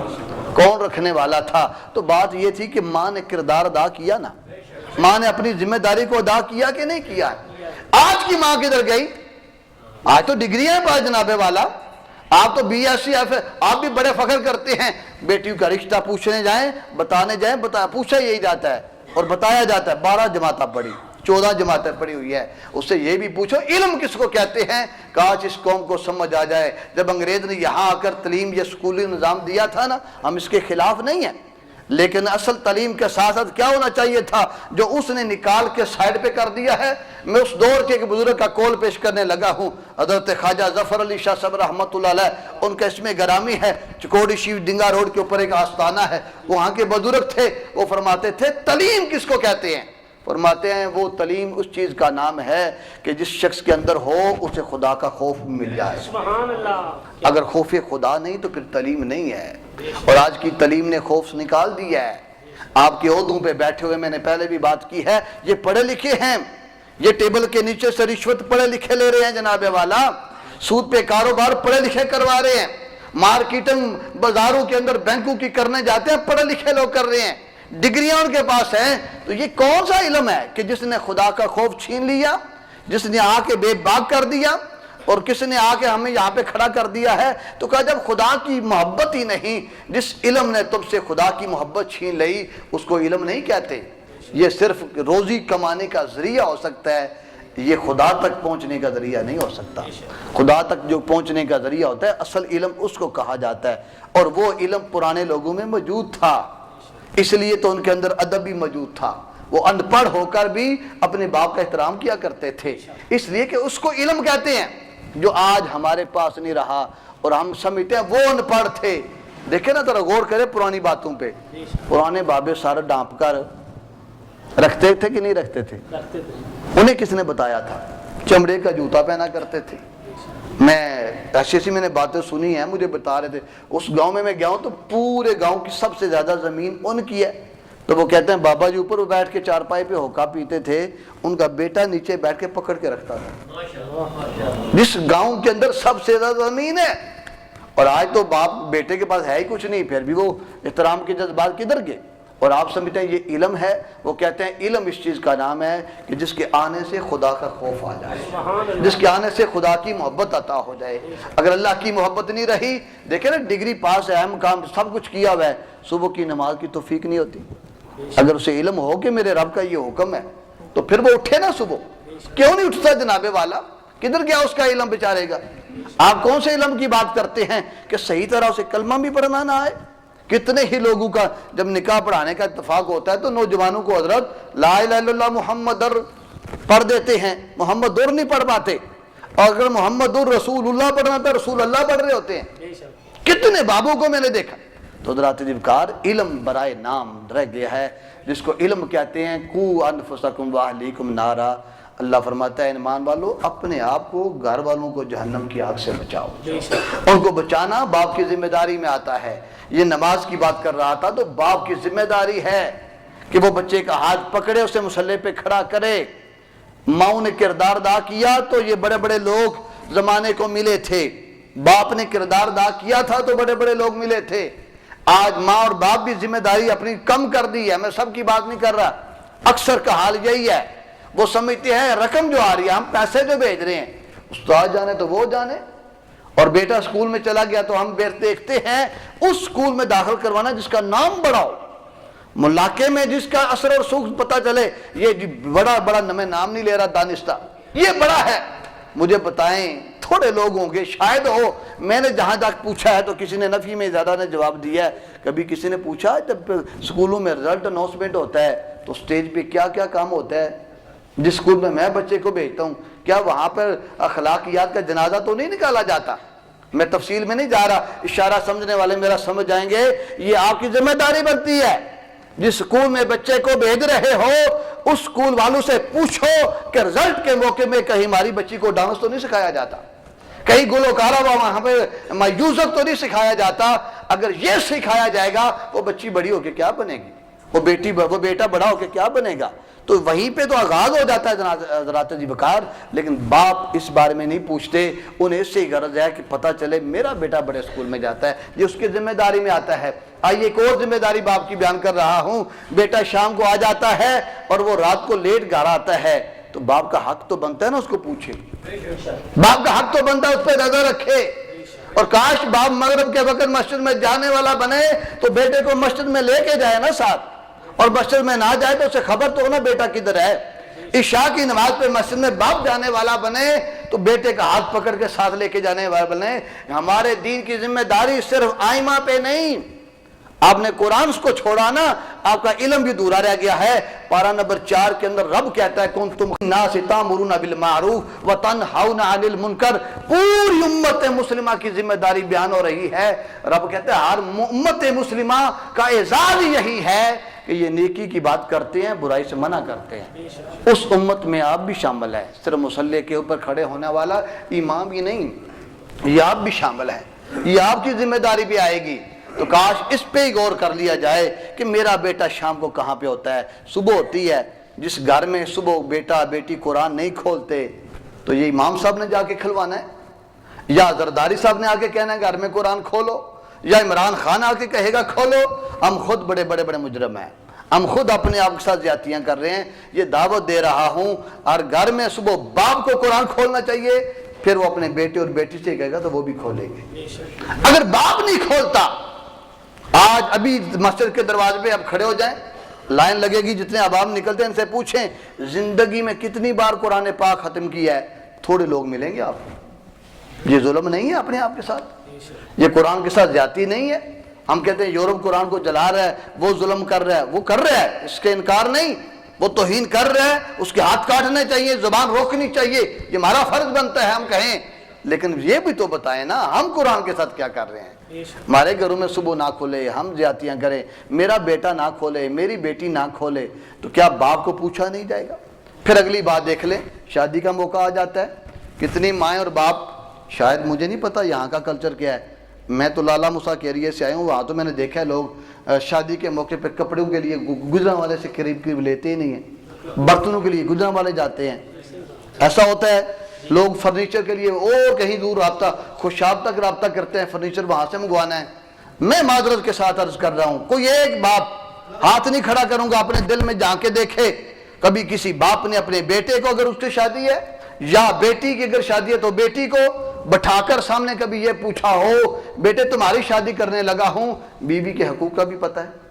کون رکھنے والا تھا؟ تو بات یہ تھی کہ ماں نے کردار ادا کیا نا، ماں نے اپنی ذمہ داری کو ادا کیا کہ نہیں کیا. آج کی ماں کدھر گئی؟ آج تو ڈگریاں پاس جناب والا. آپ تو BSc آپ بھی بڑے فخر کرتے ہیں. بیٹیوں کا رشتہ پوچھنے جائیں، بتانے جائیں، پوچھا یہی جاتا ہے اور بتایا جاتا ہے. 12 جماعتیں پڑھی، 14 جماعتیں پڑھی ہوئی ہے. اس سے یہ بھی پوچھو علم کس کو کہتے ہیں. کاش اس قوم کو سمجھ آ جائے. جب انگریز نے یہاں آ کر تعلیم یا اسکولی نظام دیا تھا نا، ہم اس کے خلاف نہیں ہیں، لیکن اصل تعلیم کے ساتھ ساتھ کیا ہونا چاہیے تھا جو اس نے نکال کے سائڈ پہ کر دیا ہے. میں اس دور کے ایک بزرگ کا قول پیش کرنے لگا ہوں، حضرت خواجہ ظفر علی شاہ صاحب رحمۃ اللہ علیہ. ان کا اسم گرامی ہے. چکوڑی شیف ڈنگا روڈ کے اوپر ایک آستانہ ہے، وہاں کے بزرگ تھے. وہ فرماتے تھے تعلیم کس کو کہتے ہیں؟ فرماتے ہیں وہ تعلیم اس چیز کا نام ہے کہ جس شخص کے اندر ہو اسے خدا کا خوف مل جائے. سبحان اللہ. اگر خوف خدا نہیں تو پھر تعلیم نہیں ہے. اور آج کی تعلیم نے خوف نکال دیا ہے. آپ کے عہدوں پہ بیٹھے ہوئے میں نے پہلے بھی بات کی ہے، یہ پڑھے لکھے ہیں، یہ ٹیبل کے نیچے سے رشوت پڑھے لکھے لے رہے ہیں جناب والا، سود پہ کاروبار پڑھے لکھے کروا رہے ہیں، مارکیٹنگ بازاروں کے اندر بینکوں کی کرنے جاتے ہیں، پڑھے لکھے لوگ کر رہے ہیں، ڈگریاں ان کے پاس ہیں۔ تو یہ کون سا علم ہے کہ جس نے خدا کا خوف چھین لیا، جس نے آ کے بے باک کر دیا، اور کس نے آ کے ہمیں یہاں پہ کھڑا کر دیا ہے؟ تو کہا جب خدا کی محبت ہی نہیں، جس علم نے تم سے خدا کی محبت چھین لئی اس کو علم نہیں کہتے۔ یہ صرف روزی کمانے کا ذریعہ ہو سکتا ہے، یہ خدا تک پہنچنے کا ذریعہ نہیں ہو سکتا۔ خدا تک جو پہنچنے کا ذریعہ ہوتا ہے، اصل علم اس کو کہا جاتا ہے، اور وہ علم پرانے لوگوں میں موجود تھا، اس لیے تو ان کے اندر ادب بھی موجود تھا، وہ ان پڑھ ہو کر بھی اپنے باپ کا احترام کیا کرتے تھے، اس لیے کہ اس کو علم کہتے ہیں، جو آج ہمارے پاس نہیں رہا اور ہم سمجھتے ہیں وہ ان پڑھ تھے۔ دیکھیں نا ذرا غور کرے پرانی باتوں پہ، پرانے بابے سارے ڈانپ کر رکھتے تھے کہ نہیں رکھتے تھے؟ انہیں کس نے بتایا تھا؟ چمڑے کا جوتا پہنا کرتے تھے۔ میں ایسی میں نے باتیں سنی ہیں، مجھے بتا رہے تھے اس گاؤں میں گیا ہوں تو پورے گاؤں کی سب سے زیادہ زمین ان کی ہے، تو وہ کہتے ہیں بابا جی اوپر بیٹھ کے چارپائی پہ ہوکا پیتے تھے، ان کا بیٹا نیچے بیٹھ کے پکڑ کے رکھتا تھا۔ جس گاؤں کے اندر سب سے زیادہ زمین ہے، اور آج تو باپ بیٹے کے پاس ہے ہی کچھ نہیں، پھر بھی وہ احترام کے جذبات کدھر گئے؟ اور آپ سمجھتے ہیں یہ علم ہے؟ وہ کہتے ہیں علم اس چیز کا نام ہے کہ جس کے آنے سے خدا کا خوف آ جائے، جس کے آنے سے خدا کی محبت عطا ہو جائے۔ اگر اللہ کی محبت نہیں رہی، دیکھیں نا ڈگری پاس ہے، مقام سب کچھ کیا ہوا ہے، صبح کی نماز کی توفیق نہیں ہوتی۔ اگر اسے علم ہو کہ میرے رب کا یہ حکم ہے تو پھر وہ اٹھے نا صبح، کیوں نہیں اٹھتا جناب والا؟ کدھر گیا اس کا علم بیچارے گا؟ آپ کون سے علم کی بات کرتے ہیں کہ صحیح طرح اسے کلمہ بھی پڑھنا نہ آئے؟ کتنے ہی لوگوں کا جب نکاح پڑھانے کا اتفاق ہوتا ہے تو نوجوانوں کو حضرت لا الہ الا اللہ محمد پڑھ دیتے ہیں، محمد نہیں پڑھ پاتے، اور اگر محمد رسول اللہ پڑھنا تھا رسول اللہ پڑھ رہے ہوتے ہیں۔ کتنے بابوں کو میں نے دیکھا۔ تو حضرات جبکار علم برائے نام رہ گیا ہے، جس کو علم کہتے ہیں قو انفسکم واہلیکم نارا۔ اللہ فرماتا ہے ایمان والو اپنے آپ کو، گھر والوں کو جہنم کی آگ سے بچاؤ۔ ان کو بچانا باپ کی ذمہ داری میں آتا ہے۔ یہ نماز کی بات کر رہا تھا تو باپ کی ذمہ داری ہے کہ وہ بچے کا ہاتھ پکڑے، اسے مصلی پہ کھڑا کرے۔ ماؤں نے کردار ادا کیا تو یہ بڑے بڑے لوگ زمانے کو ملے تھے، باپ نے کردار ادا کیا تھا تو بڑے بڑے لوگ ملے تھے۔ آج ماں اور باپ بھی ذمہ داری اپنی کم کر دی ہے، میں سب کی بات نہیں کر رہا، اکثر کا حال یہی ہے۔ وہ سمجھتے ہیں رقم جو آ رہی ہے، ہم پیسے جو بھیج رہے ہیں، استاد جانے تو وہ جانے، اور بیٹا اسکول میں چلا گیا تو ہم دیکھتے ہیں اس اسکول میں داخل کروانا جس کا نام بڑا ہو، ملاقے میں جس کا اثر اور سوکھ پتہ چلے، یہ بڑا بڑا میں نام نہیں لے رہا، دانستہ یہ بڑا ہے۔ مجھے بتائیں تھوڑے لوگ ہوں گے شاید ہو، میں نے جہاں تک پوچھا ہے تو کسی نے نفی میں زیادہ نے جواب دیا ہے۔ کبھی کسی نے پوچھا جب اسکولوں میں رزلٹ اناؤنسمنٹ ہوتا ہے تو سٹیج پہ کیا کیا کام ہوتا ہے؟ جس اسکول میں میں بچے کو بھیجتا ہوں کیا وہاں پر اخلاقیات کا جنازہ تو نہیں نکالا جاتا؟ میں تفصیل میں نہیں جا رہا، اشارہ سمجھنے والے میرا سمجھ جائیں گے۔ یہ آپ کی ذمہ داری بنتی ہے، جس اسکول میں بچے کو بھیج رہے ہو اس اسکول والوں سے پوچھو کہ رزلٹ کے موقع میں کہیں ہماری بچی کو ڈانس تو نہیں سکھایا جاتا، کہیں گلوکارہ وہاں پہ میوزک تو نہیں سکھایا جاتا؟ اگر یہ سکھایا جائے گا وہ بچی بڑی ہو کے کیا بنے گی، وہ بیٹا بڑا ہو کے کیا بنے گا؟ تو وہیں پہ تو آغاز ہو جاتا ہے حضرات جی بکار۔ لیکن باپ اس بارے میں نہیں پوچھتے، انہیں اس سے غرض ہے کہ پتہ چلے میرا بیٹا بڑے اسکول میں جاتا ہے، یہ اس کی ذمہ داری میں آتا ہے۔ آئیے ایک اور ذمہ داری باپ کی بیان کر رہا ہوں۔ بیٹا شام کو آ جاتا ہے اور وہ رات کو لیٹ گھر آتا ہے تو باپ کا حق تو بنتا ہے نا اس کو پوچھے، باپ کا حق تو بنتا ہے اس پہ نظر رکھے۔ اور کاش باپ مغرب کے وقت مسجد میں جانے والا بنے تو بیٹے کو مسجد میں لے کے جائے نا ساتھ، اور مسجد میں نہ جائے تو اسے خبر تو ہونا بیٹا کدھر ہے۔ عشاء کی نماز پہ مسجد میں باپ جانے والا بنے تو بیٹے کا ہاتھ پکڑ کے ساتھ لے کے جانے والا بنے۔ ہمارے دین کی ذمہ داری صرف آئمہ پہ نہیں، آپ نے قرآن کو چھوڑا نا، آپ کا علم بھی دورا رہ گیا ہے۔ پارہ نمبر 4 کے اندر رب کہتا ہے کنتم الناس تامرون بالمعروف وتنہون عن المنکر، پوری امت مسلمہ کی ذمہ داری بیان ہو رہی ہے۔ رب کہتا ہے ہر امت مسلمہ کا اعزاز یہی ہے کہ یہ نیکی کی بات کرتے ہیں، برائی سے منع کرتے ہیں۔ اس امت میں آپ بھی شامل ہیں، صرف مصلی کے اوپر کھڑے ہونے والا امام ہی نہیں، یہ آپ بھی شامل ہیں، یہ آپ کی ذمہ داری بھی آئے گی۔ تو کاش اس پہ ہی غور کر لیا جائے کہ میرا بیٹا شام کو کہاں پہ ہوتا ہے، صبح ہوتی ہے جس گھر میں صبح بیٹا بیٹی قرآن نہیں کھولتے تو یہ امام صاحب نے جا کے کھلوانا ہے یا زرداری صاحب نے آ کے کہنا ہے گھر میں قرآن کھولو یا عمران خان آ کے کہے گا کھولو؟ ہم خود بڑے بڑے بڑے مجرم ہیں، ہم خود اپنے آپ کے ساتھ زیادتیاں کر رہے ہیں۔ یہ دعوت دے رہا ہوں اور گھر میں صبح باپ کو قرآن کھولنا چاہیے، پھر وہ اپنے بیٹے اور بیٹی سے کہے گا تو وہ بھی کھولیں گے۔ اگر باپ نہیں کھولتا، آج ابھی مسجد کے دروازے پہ اب کھڑے ہو جائیں، لائن لگے گی، جتنے عوام نکلتے ہیں ان سے پوچھیں زندگی میں کتنی بار قرآن پاک ختم کیا ہے، تھوڑے لوگ ملیں گے آپ کو۔ یہ ظلم نہیں ہے اپنے آپ کے ساتھ؟ یہ قرآن کے ساتھ زیادتی نہیں ہے؟ ہم کہتے ہیں یورپ قرآن کو جلا رہا ہے، وہ ظلم کر رہا ہے، وہ کر رہا ہے، اس کے انکار نہیں، وہ توہین کر رہا ہے، اس کے ہاتھ کاٹنے چاہیے، زبان روکنی چاہیے، یہ ہمارا فرض بنتا ہے ہم کہیں، لیکن یہ بھی تو بتائیں نا ہم قرآن کے ساتھ کیا کر رہے ہیں۔ ہمارے گھروں میں صبح نہ کھولے، ہم زیادتیاں کریں، میرا بیٹا نہ کھولے، میری بیٹی نہ کھولے، تو کیا باپ کو پوچھا نہیں جائے گا؟ پھر اگلی بات دیکھ لیں، شادی کا موقع آ جاتا ہے، کتنی مائیں اور باپ، شاید مجھے نہیں پتا یہاں کا کلچر کیا ہے، میں تو لالا موسیٰ کے ایریے سے آیا ہوں، وہاں تو میں نے دیکھا ہے لوگ شادی کے موقع پہ کپڑوں کے لیے گجراں والے سے قریب لیتے ہی نہیں ہیں، برتنوں کے لیے گجراں والے جاتے ہیں، ایسا ہوتا ہے۔ لوگ فرنیچر کے لیے اور کہیں دور رابطہ، خوشاب تک رابطہ کرتے ہیں، فرنیچر وہاں سے منگوانا ہے۔ میں معذرت کے ساتھ عرض کر رہا ہوں، کوئی ایک باپ ہاتھ نہیں کھڑا کروں گا اپنے دل میں جا کے دیکھے کبھی کسی باپ نے اپنے بیٹے کو، اگر اس کی شادی ہے یا بیٹی کی اگر شادی ہے تو بیٹی کو بٹھا کر سامنے کبھی یہ پوچھا ہو بیٹے تمہاری شادی کرنے لگا ہوں، بیوی کے حقوق کا بھی پتہ ہے؟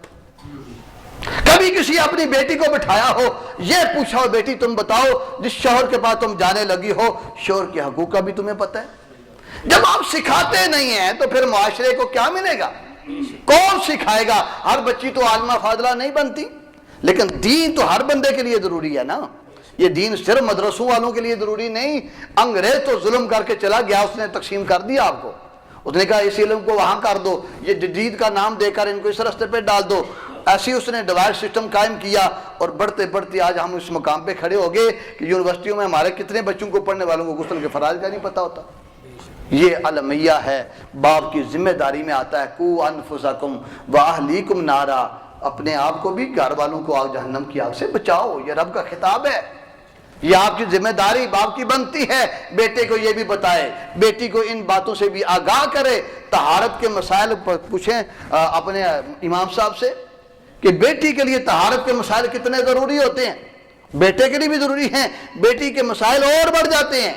کبھی کسی اپنی بیٹی کو بٹھایا ہو یہ پوچھا ہو بیٹی تم بتاؤ جس شوہر کے پاس تم جانے لگی ہو شوہر کے حقوق کا بھی تمہیں پتہ ہے؟ جب آپ سکھاتے نہیں ہیں تو پھر معاشرے کو کیا ملے گا؟ کون سکھائے گا؟ ہر بچی تو عالمہ فاضلہ نہیں بنتی، لیکن دین تو ہر بندے کے لیے ضروری ہے نا۔ یہ دین صرف مدرسوں والوں کے لیے ضروری نہیں۔ انگریز تو ظلم کر کے چلا گیا، اس نے تقسیم کر دیا آپ کو، اس نے کہا اس علم کو وہاں کر دو، یہ جدید کا نام دے کر ان کو اس راستے پہ ڈال دو، ایسی اس نے ڈیوائڈ سسٹم قائم کیا، اور بڑھتے بڑھتے آج ہم اس مقام پہ کھڑے ہو گئے کہ یونیورسٹیوں میں ہمارے کتنے بچوں کو پڑھنے والوں کو غسل کے فرائض کا نہیں پتہ ہوتا۔ یہ المیہ ہے، باپ کی ذمہ داری میں آتا ہے، قو انفسکم واہلیکم نارا، اپنے آپ کو بھی گھر والوں کو آگ جہنم کی آگ سے بچاؤ، یہ رب کا خطاب ہے، یہ آپ کی ذمہ داری باپ کی بنتی ہے۔ بیٹے کو یہ بھی بتائے، بیٹی کو ان باتوں سے بھی آگاہ کرے۔ طہارت کے مسائل پوچھیں اپنے امام صاحب سے کہ بیٹی کے لیے طہارت کے مسائل کتنے ضروری ہوتے ہیں، بیٹے کے لیے بھی ضروری ہیں، بیٹی کے مسائل اور بڑھ جاتے ہیں،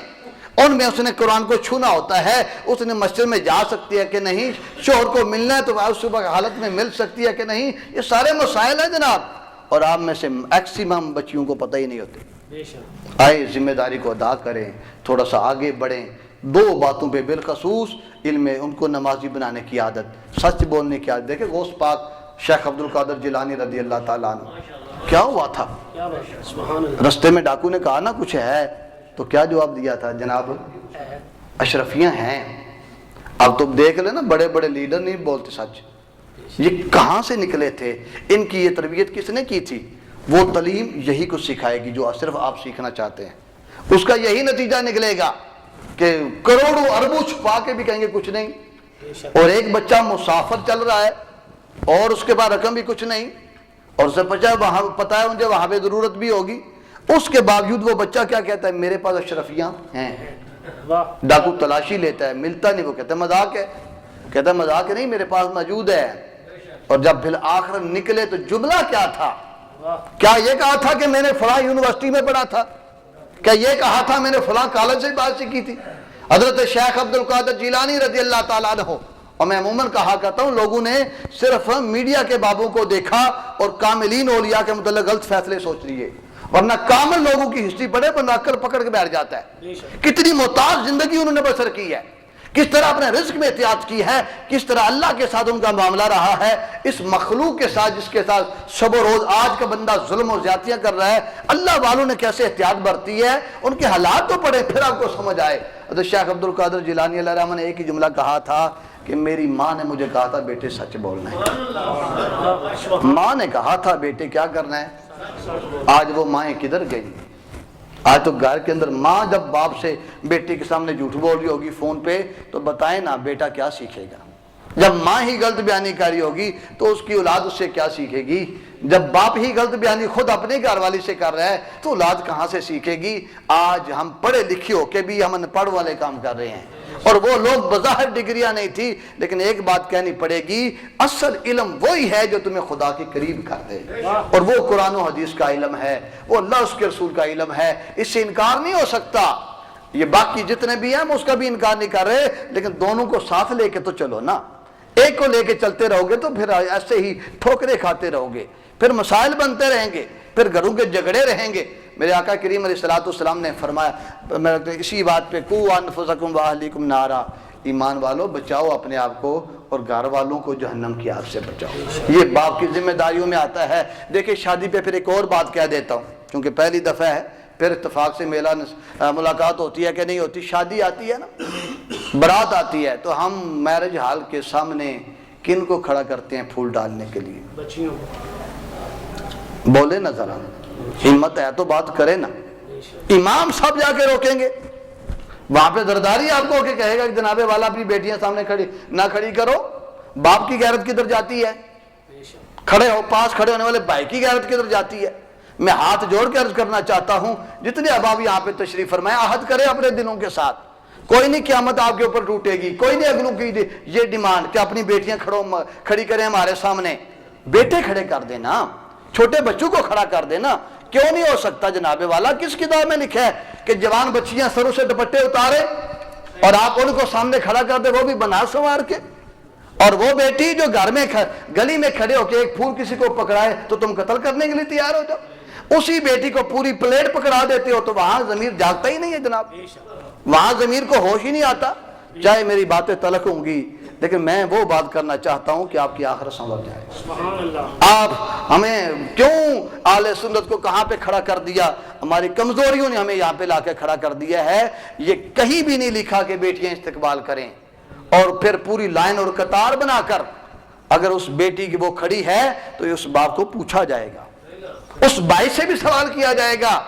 ان میں اس نے قرآن کو چھونا ہوتا ہے، اس نے مسجد میں جا سکتی ہے کہ نہیں، شوہر کو ملنا ہے تو آج صبح حالت میں مل سکتی ہے کہ نہیں، یہ سارے مسائل ہیں جناب، اور آپ میں سے ایکسیمم بچیوں کو پتہ ہی نہیں ہوتے۔ آئے ذمہ داری کو ادا کریں، تھوڑا سا آگے بڑھیں، دو باتوں پہ بالخصوص علم ان کو نمازی بنانے کی عادت، سچ بولنے کی عادت۔ دیکھیں غوث پاک شیخ عبد القادر جیلانی رضی اللہ تعالیٰ عنہ کیا ہوا تھا، رستے میں ڈاکو نے کہا نا کچھ ہے، تو کیا جواب دیا تھا؟ جناب اشرفیاں ہیں۔ اب تم دیکھ لیں نا بڑے بڑے لیڈر نہیں بولتے سچ، یہ کہاں سے نکلے تھے؟ ان کی یہ تربیت کس نے کی تھی؟ وہ تعلیم یہی کچھ سکھائے گی جو صرف آپ سیکھنا چاہتے ہیں، اس کا یہی نتیجہ نکلے گا کہ کروڑوں اربوں چھپا کے بھی کہیں گے کچھ نہیں، اور ایک بچہ مسافر چل رہا ہے اور اس کے پاس رقم بھی کچھ نہیں، اور اسے پتہ ہے مجھے وہاں پہ ضرورت بھی ہوگی، اس کے باوجود وہ بچہ کیا کہتا ہے؟ میرے پاس اشرفیاں ہیں۔ ڈاکو تلاشی لیتا ہے، ملتا نہیں، وہ کہتا ہے مذاق ہے، کہتا ہے مذاق نہیں، میرے پاس موجود ہے۔ اور جب پھر آخر نکلے تو جملہ کیا تھا؟ کیا یہ کہا تھا کہ میں نے فلاں یونیورسٹی میں پڑھا تھا؟ کیا یہ کہا تھا میں نے فلاں کالج سے بات سیکھی تھی؟ حضرت شیخ عبد القادر جیلانی رضی اللہ تعالیٰ عنہ، اور میں عموماً کہا کرتا ہوں لوگوں نے صرف میڈیا کے بابوں کو دیکھا اور کاملین اولیاء کے متعلق غلط فیصلے سوچ لیے، ورنہ کامل لوگوں کی ہسٹری پڑھے بندہ عقل پکڑ کے بیٹھ جاتا ہے۔ کتنی محتاج زندگی انہوں نے بسر کی ہے، کس طرح اپنے رزق میں احتیاط کی ہے، کس طرح اللہ کے ساتھ ان کا معاملہ رہا ہے، اس مخلوق کے ساتھ جس کے ساتھ شب و روز آج کا بندہ ظلم و زیادتیاں کر رہا ہے، اللہ والوں نے کیسے احتیاط برتی ہے، ان کے حالات تو پڑھیں پھر آپ کو سمجھ آئے۔ حضرت شیخ عبد القادر جیلانی علیہ الرحمہ نے ایک ہی جملہ کہا تھا کہ میری ماں نے مجھے کہا تھا بیٹے سچ بولنا ہے، ماں نے کہا تھا بیٹے کیا کرنا ہے۔ آج وہ مائیں کدھر گئی؟ آج تو گھر کے اندر ماں جب باپ سے بیٹے کے سامنے جھوٹ بول رہی ہوگی فون پہ تو بتائیں نا بیٹا کیا سیکھے گا؟ جب ماں ہی غلط بیانی کاری ہوگی تو اس کی اولاد اس سے کیا سیکھے گی؟ جب باپ ہی غلط بیانی خود اپنے گھر والی سے کر رہا ہے تو اولاد کہاں سے سیکھے گی؟ آج ہم پڑھے لکھے ہو کے بھی ہم ان پڑھ والے کام کر رہے ہیں، اور وہ لوگ بظاہر ڈگریاں نہیں تھی، لیکن ایک بات کہنی پڑے گی، اصل علم وہی ہے جو تمہیں خدا کے قریب کر دے، اور وہ قرآن و حدیث کا علم ہے، وہ اللہ اس کے رسول کا علم ہے، اس سے انکار نہیں ہو سکتا۔ یہ باقی جتنے بھی ہیں ہم اس کا بھی انکار نہیں کر رہے، لیکن دونوں کو ساتھ لے کے تو چلو نا۔ ایک کو لے کے چلتے رہو گے تو پھر ایسے ہی ٹھوکرے کھاتے رہو گے، پھر مسائل بنتے رہیں گے، پھر گھروں کے جھگڑے رہیں گے۔ میرے آقا کریم علیہ الصلوۃ والسلام نے فرمایا اسی بات پہ، قوا انفسکم واہلیکم نارا، ایمان والو بچاؤ اپنے آپ کو اور گھر والوں کو جہنم کی آگ سے بچاؤ۔ یہ باپ کی ذمہ داریوں میں آتا ہے۔ دیکھیں شادی پہ پھر ایک اور بات کہہ دیتا ہوں، کیونکہ پہلی دفعہ ہے، پھر اتفاق سے ملاقات ہوتی ہے کہ نہیں ہوتی۔ شادی آتی ہے نا، برات آتی ہے، تو ہم میرج ہال کے سامنے کن کو کھڑا کرتے ہیں پھول ڈالنے کے لیے؟ بچیوں۔ بولے نا ذرا، ہمت ہے تو بات کرے نا۔ امام صاحب جا کے روکیں گے، وہاں پہ درداری آپ کو کہ کہے گا کہ جناب والا اپنی بیٹیاں سامنے نہ کھڑی کرو۔ باپ کی غیرت کدھر جاتی ہے؟ کھڑے ہو، پاس کھڑے ہونے والے بھائی کی غیرت کدھر جاتی ہے؟ میں ہاتھ جوڑ کے عرض کرنا چاہتا ہوں، جتنے احباب یہاں پہ تشریف فرمائے، عہد کرے اپنے دلوں کے ساتھ، کوئی نہیں قیامت آپ کے اوپر ٹوٹے گی، کوئی نہیں اگلوں کی یہ ڈیمانڈ کہ اپنی بیٹیاں کھڑی کریں ہمارے سامنے۔ بیٹے کھڑے کر دینا، چھوٹے بچوں کو کھڑا کر دینا، کیوں نہیں ہو سکتا جناب والا؟ کس کتاب میں لکھا ہے کہ جوان بچیاں سروں سے دوپٹے اتارے اور آپ ان کو سامنے کھڑا کر دے، وہ بھی بنا سنوار کے؟ اور وہ بیٹی جو گھر میں گلی میں کھڑے ہو کے ایک پھول کسی کو پکڑائے تو تم قتل کرنے کے لیے تیار ہو جاؤ، اسی بیٹی کو پوری پلیٹ پکڑا دیتے ہو تو وہاں ضمیر جاگتا ہی نہیں ہے جناب، وہاں ضمیر کو ہوش ہی نہیں آتا۔ چاہے میری باتیں تلخ ہوں گی، لیکن میں وہ بات کرنا چاہتا ہوں کہ آپ کی آخرت سنور جائے۔ آپ ہمیں کیوں اہل سنت کو کہاں پہ کھڑا کر دیا؟ ہماری کمزوریوں نے ہمیں یہاں پہ لا کے کھڑا کر دیا ہے۔ یہ کہیں بھی نہیں لکھا کہ بیٹیاں استقبال کریں، اور پھر پوری لائن اور قطار بنا کر اگر اس بیٹی کی وہ کھڑی ہے تو اس باپ کو پوچھا جائے گا، اس بھائی سے بھی سوال کیا جائے گا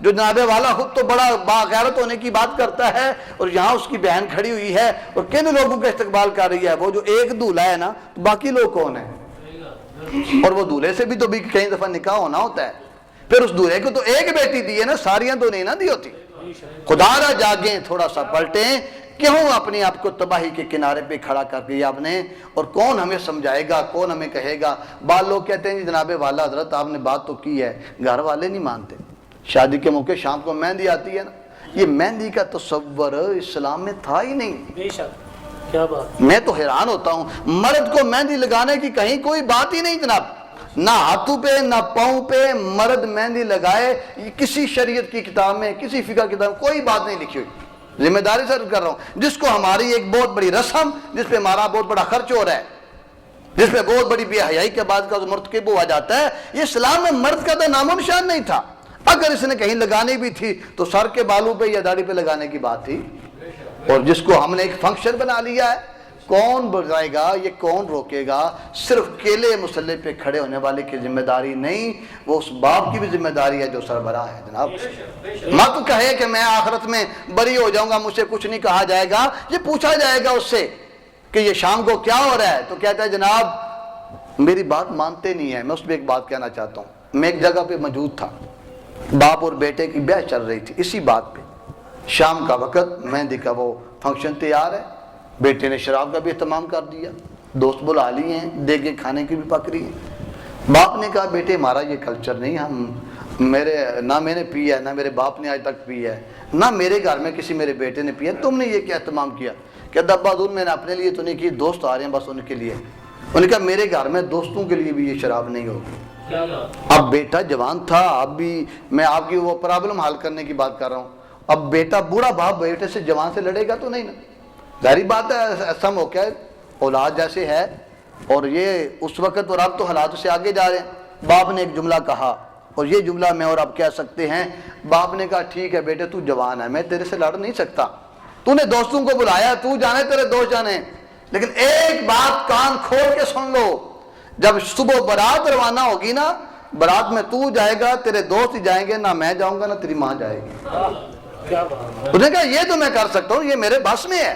جو جناب والا خود تو بڑا باغیرت ہونے کی بات کرتا ہے، اور یہاں اس کی بہن کھڑی ہوئی ہے اور کن لوگوں کا استقبال کر رہی ہے؟ وہ جو ایک دولہا ہے نا، تو باقی لوگ کون ہیں؟ اور وہ دولہے سے بھی تو بھی کئی دفعہ نکاح ہونا ہوتا ہے، پھر اس دولہے کو تو ایک بیٹی دی ہے نا، ساریاں تو نہیں نا دی ہوتی۔ خدا را جاگیں، تھوڑا سا پلٹیں، کیوں اپنے آپ کو تباہی کے کنارے پہ کھڑا کر دیا آپ نے؟ اور کون ہمیں سمجھائے گا، کون ہمیں کہے گا؟ بعض لوگ کہتے ہیں جی جناب والا حضرت آپ نے بات تو کی ہے، گھر والے نہیں مانتے۔ شادی کے موقع شام کو مہندی آتی ہے نا، یہ مہندی کا تصور اسلام میں تھا ہی نہیں۔ بے شک، کیا بات! میں تو حیران ہوتا ہوں، مرد کو مہندی لگانے کی کہیں کوئی بات ہی نہیں جناب، نہ ہاتھوں پہ نہ پاؤں پہ مرد مہندی لگائے، کسی شریعت کی کتاب میں، کسی فقہ کی کتاب میں کوئی بات نہیں لکھی ہوئی۔ ذمہ داری سے کر رہا ہوں، جس کو ہماری ایک بہت بڑی رسم، جس پہ ہمارا بہت بڑا خرچ ہو رہا ہے، جس پہ بہت بڑی بے حیائی کے بعد کا مرتکب ہوا جاتا ہے، یہ اسلام میں مرد کا تو نام و نشان نہیں تھا۔ اگر اس نے کہیں لگانی بھی تھی تو سر کے بالوں پہ یا داڑھی پہ لگانے کی بات تھی، اور جس کو ہم نے ایک فنکشن بنا لیا ہے، کون بجائے گا؟ یہ کون روکے گا؟ صرف کیلے مسلح پہ کھڑے ہونے والے کی ذمہ داری نہیں، وہ اس باپ کی بھی ذمہ داری ہے جو سربراہ ہے جناب۔ مت کہے کہ میں آخرت میں بری ہو جاؤں گا، مجھ سے کچھ نہیں کہا جائے گا۔ یہ پوچھا جائے گا اس سے کہ یہ شام کو کیا ہو رہا ہے، تو کہتا ہے جناب میری بات مانتے نہیں ہے۔ میں اس پہ ایک بات کہنا چاہتا ہوں، میں ایک جگہ پہ موجود تھا، باپ اور بیٹے کی بیعت چل رہی تھی، اسی بات پہ شام کا وقت مہندی کا وہ فنکشن تیار ہے، بیٹے نے شراب کا بھی اہتمام کر دیا، دوست بلا لیے ہیں، دیگیں کھانے کی بھی پک رہی ہیں۔ باپ نے کہا بیٹے ہمارا یہ کلچر نہیں، نہ میں نے پی ہے، نہ میرے باپ نے آج تک پی ہے، نہ میرے گھر میں کسی میرے بیٹے نے پیا، تم نے یہ کیا اہتمام کیا؟ کہ ابا دور میں نے اپنے لیے تو نہیں کی، دوست آ رہے ہیں بس ان کے لیے۔ انہوں نے کہا میرے گھر میں دوستوں کے لیے بھی یہ شراب نہیں ہوگی۔ اب بیٹا جوان تھا، اب بھی میں آپ کی وہ پرابلم حل کرنے کی بات کر رہا ہوں۔ اب بیٹا بوڑھا باپ بیٹے سے جوان سے لڑے گا تو نہیں نا، ظاہری بات ہے، ایسا موقع ہے، اولاد جیسے ہے، اور یہ اس وقت اور اب تو حالات سے آگے جا رہے ہیں۔ باپ نے ایک جملہ کہا، اور یہ جملہ میں اور اب کہہ سکتے ہیں۔ باپ نے کہا ٹھیک ہے بیٹے تو جوان ہے، میں تیرے سے لڑ نہیں سکتا، تو نے دوستوں کو بلایا، تو جانے تیرے دوست جانے، لیکن ایک بات کان کھول کے سن لو، جب صبح برات روانہ ہوگی نا، برات میں تو جائے گا، تیرے دوست ہی جائیں گے، نہ میں جاؤں گا نہ تیری ماں جائے گی۔ اس نے کہا یہ تو میں کر سکتا ہوں، یہ میرے بس میں ہے،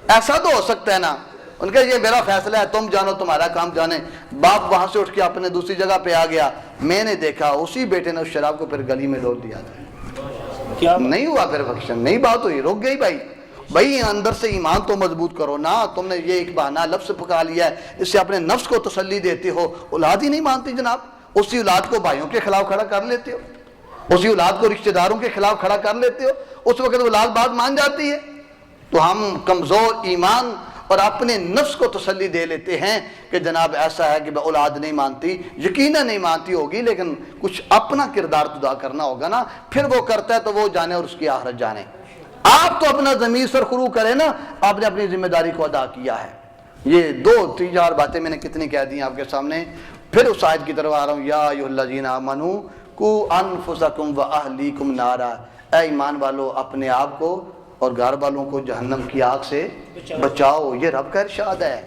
ایسا تو ہو سکتا ہے نا۔ ان کا یہ میرا فیصلہ ہے، تم جانو، تمہارا کام جانے۔ باپ وہاں سے اٹھ کے اپنے دوسری جگہ پہ آ گیا، میں نے دیکھا اسی بیٹے نے اس شراب کو پھر گلی میں ڈول دیا تھا۔ نہیں ہوا پھر فنکشن، نہیں بات ہوئی، رک گئی بھائی اندر سے ایمان تو مضبوط کرو نا۔ تم نے یہ ایک بہانہ لفظ پکا لیا ہے، اس سے اپنے نفس کو تسلی دیتے ہو، اولاد ہی نہیں مانتی جناب، اسی اولاد کو بھائیوں کے خلاف کھڑا کر لیتے ہو، اسی اولاد کو رشتہ داروں کے خلاف کھڑا کر لیتے ہو، اس وقت اولاد بات مان جاتی ہے۔ تو ہم کمزور ایمان اور اپنے نفس کو تسلی دے لیتے ہیں کہ جناب ایسا ہے کہ اولاد نہیں مانتی، یقیناً نہیں مانتی ہوگی، لیکن کچھ اپنا کردار ادا کرنا ہوگا نا، پھر وہ کرتا ہے تو وہ جانے اور اس کی آخرت جانے۔ آپ تو اپنا ضمیر سرخرو کریں نا، آپ نے اپنی ذمہ داری کو ادا کیا ہے۔ یہ 2-3-4 باتیں میں نے کتنی کہہ دی آپ کے سامنے۔ پھر اس آیت کی طرف آ رہا ہوں، یا ایھا الذین آمنوا قوا انفسکم واہلیکم نارا، اے ایمان والو اپنے آپ کو اور گھر والوں کو جہنم کی آگ سے بچاؤ۔ یہ رب کا ارشاد ہے،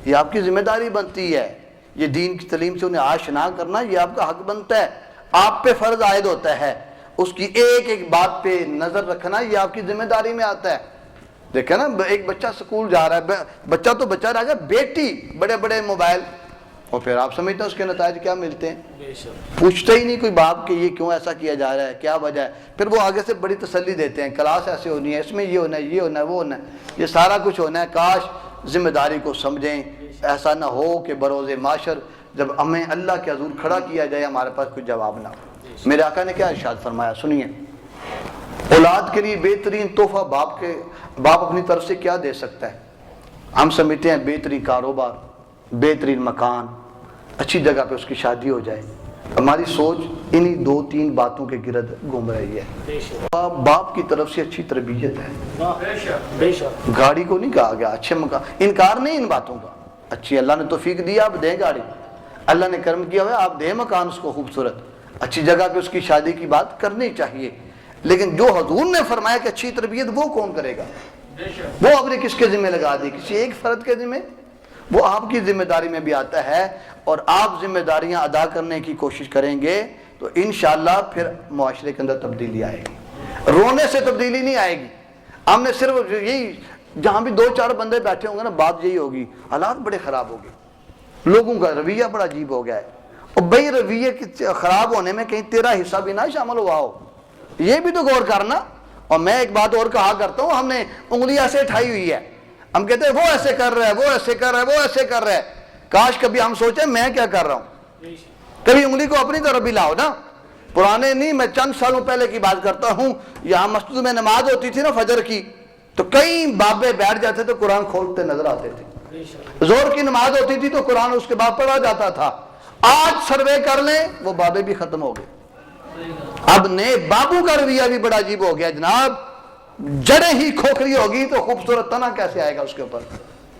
یہ آپ کی ذمہ داری بنتی ہے، یہ دین کی تعلیم سے انہیں آشنا کرنا یہ آپ کا حق بنتا ہے، آپ پہ فرض عائد ہوتا ہے، اس کی ایک ایک بات پہ نظر رکھنا یہ آپ کی ذمہ داری میں آتا ہے۔ دیکھیں نا، ایک بچہ سکول جا رہا ہے، بچہ تو بچہ رہ گیا، بیٹی بڑے بڑے موبائل، اور پھر آپ سمجھتے ہیں اس کے نتائج کیا ملتے ہیں، پوچھتے ہی نہیں کوئی باپ کہ یہ کیوں ایسا کیا جا رہا ہے، کیا وجہ ہے۔ پھر وہ آگے سے بڑی تسلی دیتے ہیں، کلاس ایسے ہونی ہے، اس میں یہ ہونا ہے، یہ ہونا ہے، وہ ہونا ہے، یہ سارا کچھ ہونا ہے۔ کاش ذمہ داری کو سمجھیں، ایسا نہ ہو کہ بروز معاشر جب ہمیں اللہ کے حضور کھڑا کیا جائے ہمارے پاس کوئی جواب نہ ہو۔ میرے آقا نے کیا ارشاد فرمایا، سنیے، اولاد کے لیے بہترین تحفہ باپ اپنی طرف سے کیا دے سکتا ہے؟ ہم سمجھتے ہیں بہترین کاروبار، بہترین مکان، اچھی جگہ پہ اس کی شادی ہو جائے۔ ہماری سوچ انہی 2-3 باتوں کے گرد گھوم رہی ہے۔ باپ کی طرف سے اچھی تربیت ہے، گاڑی کو نہیں کہا گیا، اچھے مکان، انکار نہیں ان باتوں کا، اچھی اللہ نے توفیق دیا آپ دیں گاڑی، اللہ نے کرم کیا ہوا آپ دیں مکان اس کو خوبصورت، اچھی جگہ پہ اس کی شادی کی بات کرنی چاہیے، لیکن جو حضور نے فرمایا کہ اچھی تربیت وہ کون کرے گا؟ وہ آپ نے کس کے ذمہ لگا دی؟ کسی ایک فرد کے ذمہ؟ وہ آپ کی ذمہ داری میں بھی آتا ہے، اور آپ ذمہ داریاں ادا کرنے کی کوشش کریں گے تو انشاءاللہ پھر معاشرے کے اندر تبدیلی آئے گی۔ رونے سے تبدیلی نہیں آئے گی۔ ہم نے صرف یہی، جہاں بھی 2-4 بندے بیٹھے ہوں گے نا، بات یہی ہوگی، حالات بڑے خراب ہو گئے، لوگوں کا رویہ بڑا عجیب ہو گیا ہے۔ اور بھائی رویے کے خراب ہونے میں کہیں تیرا حصہ بھی نہ شامل ہوا ہو، یہ بھی تو غور کرنا۔ اور میں ایک بات اور کہا کرتا ہوں، ہم نے انگلی ایسے اٹھائی ہوئی ہے، ہم کہتے ہیں وہ ایسے کر رہا ہے، وہ ایسے کر رہا ہے، وہ ایسے کر رہا ہے۔ کاش کبھی ہم سوچیں میں کیا کر رہا ہوں، کبھی انگلی کو اپنی طرف بھی لاؤ نا۔ پرانے نہیں، میں چند سالوں پہلے کی بات کرتا ہوں، یہاں مسجد میں نماز ہوتی تھی نا فجر کی، تو کئی بابے بیٹھ جاتے تو قرآن کھولتے نظر آتے تھے۔ زور کی نماز ہوتی تھی تو قرآن اس کے بعد پڑھا جاتا تھا۔ آج سروے کر لیں وہ بابے بھی ختم ہو گئے، اب نئے بابو کا رویہ بھی بڑا عجیب ہو گیا جناب۔ جڑیں ہی کھوکھری ہوگی تو خوبصورت تنا کیسے آئے گا اس کے اوپر،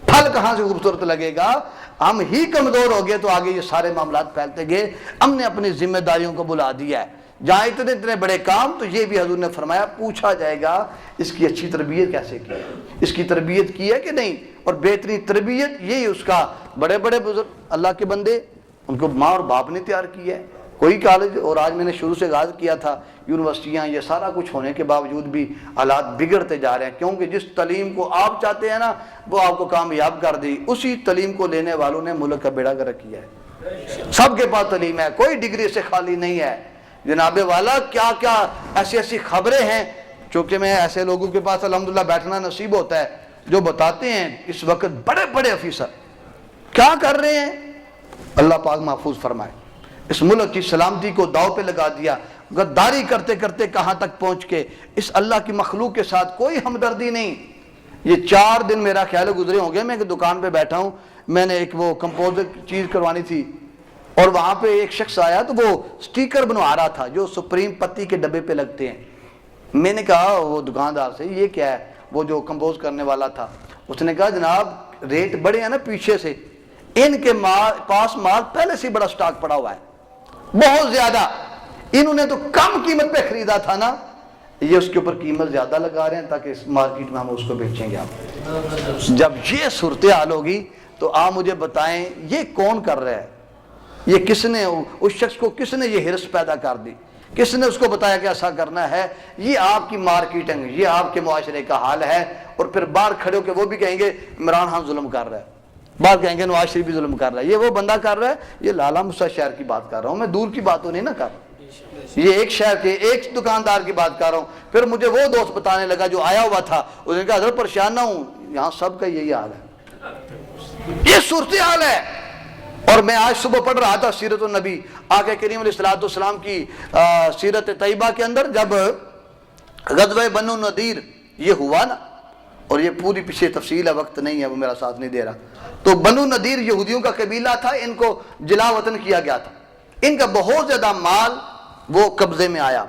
پھل کہاں سے خوبصورت لگے گا؟ ہم ہی کمزور ہو گئے تو آگے یہ سارے معاملات پھیلتے گئے۔ ہم نے اپنی ذمہ داریوں کو بلا دیا ہے، جہاں اتنے بڑے کام، تو یہ بھی حضور نے فرمایا پوچھا جائے گا اس کی اچھی تربیت کیسے کی ہے، اس کی تربیت کی ہے کہ نہیں۔ اور بہترین تربیت یہی اس کا، بڑے بڑے بزرگ اللہ کے بندے، ان کو ماں اور باپ نے تیار کیا ہے۔ کوئی کالج، اور آج میں نے شروع سے آغاز کیا تھا، یونیورسٹیاں، یہ سارا کچھ ہونے کے باوجود بھی حالات بگڑتے جا رہے ہیں، کیونکہ جس تعلیم کو آپ چاہتے ہیں نا وہ آپ کو کامیاب کر دی، اسی تعلیم کو لینے والوں نے ملک کا بیڑا گرک کیا ہے۔ سب کے پاس تعلیم ہے، کوئی ڈگری سے خالی نہیں ہے جناب والا۔ کیا کیا ایسی خبریں ہیں، چونکہ میں ایسے لوگوں کے پاس الحمدللہ بیٹھنا نصیب ہوتا ہے جو بتاتے ہیں اس وقت بڑے بڑے افیسر کیا کر رہے ہیں، اللہ پاک محفوظ فرمائے۔ اس ملک کی سلامتی کو داؤ پہ لگا دیا، غداری کرتے کرتے کہاں تک پہنچ کے، اس اللہ کی مخلوق کے ساتھ کوئی ہمدردی نہیں۔ یہ 4 دن میرا خیال گزرے ہوں گے، میں ایک دکان پہ بیٹھا ہوں، میں نے ایک وہ کمپوزٹ چیز کروانی تھی، اور وہاں پہ ایک شخص آیا تو وہ سٹیکر بنوا رہا تھا جو سپریم پتی کے ڈبے پہ لگتے ہیں۔ میں نے کہا وہ دکاندار سے یہ کیا ہے، وہ جو کمپوز کرنے والا تھا، اس نے کہا جناب ریٹ بڑے ہیں نا پیچھے سے، ان کے پاس مال پہلے سے بڑا سٹاک پڑا ہوا ہے، بہت زیادہ، انہوں نے تو کم قیمت پہ خریدا تھا نا، یہ اس کے اوپر قیمت زیادہ لگا رہے ہیں تاکہ اس مارکیٹ میں ہم اس کو بیچیں گے۔ آپ جب یہ صورتحال ہوگی تو آپ مجھے بتائیں یہ کون کر رہا ہے، یہ کس نے، اس شخص کو کس نے یہ ہرس پیدا کر دی؟ کس نے اس کو بتایا کہ ایسا کرنا ہے؟ یہ آپ کی مارکیٹنگ، یہ آپ کے معاشرے کا حال ہے۔ اور پھر باہر کھڑے ہو کے وہ بھی کہیں گے عمران خان ظلم کر رہا ہے، باہر کہیں گے نواز شریف بھی ظلم کر رہا ہے، یہ وہ بندہ کر رہا ہے۔ یہ لالا مسا شہر کی بات کر رہا ہوں میں، دور کی بات تو نہیں نہ کر رہا، یہ ایک شہر کے ایک دکاندار کی بات کر رہا ہوں۔ پھر مجھے وہ دوست بتانے لگا جو آیا ہوا تھا، اس نے کہا حضرت پریشان نہ ہوں، یہاں سب کا یہی حال ہے، یہ صورتحال ہے۔ اور میں آج صبح پڑھ رہا تھا سیرت النبی، آقا کریم علیہ السلام کی سیرت طیبہ کے اندر، جب غزوہ بنو نذیر یہ ہوا نا، اور یہ پوری پیچھے تفصیل ہے، وقت نہیں ہے، وہ میرا ساتھ نہیں دے رہا۔ تو بنو نذیر یہودیوں کا قبیلہ تھا، ان کو جلا وطن کیا گیا تھا، ان کا بہت زیادہ مال وہ قبضے میں آیا۔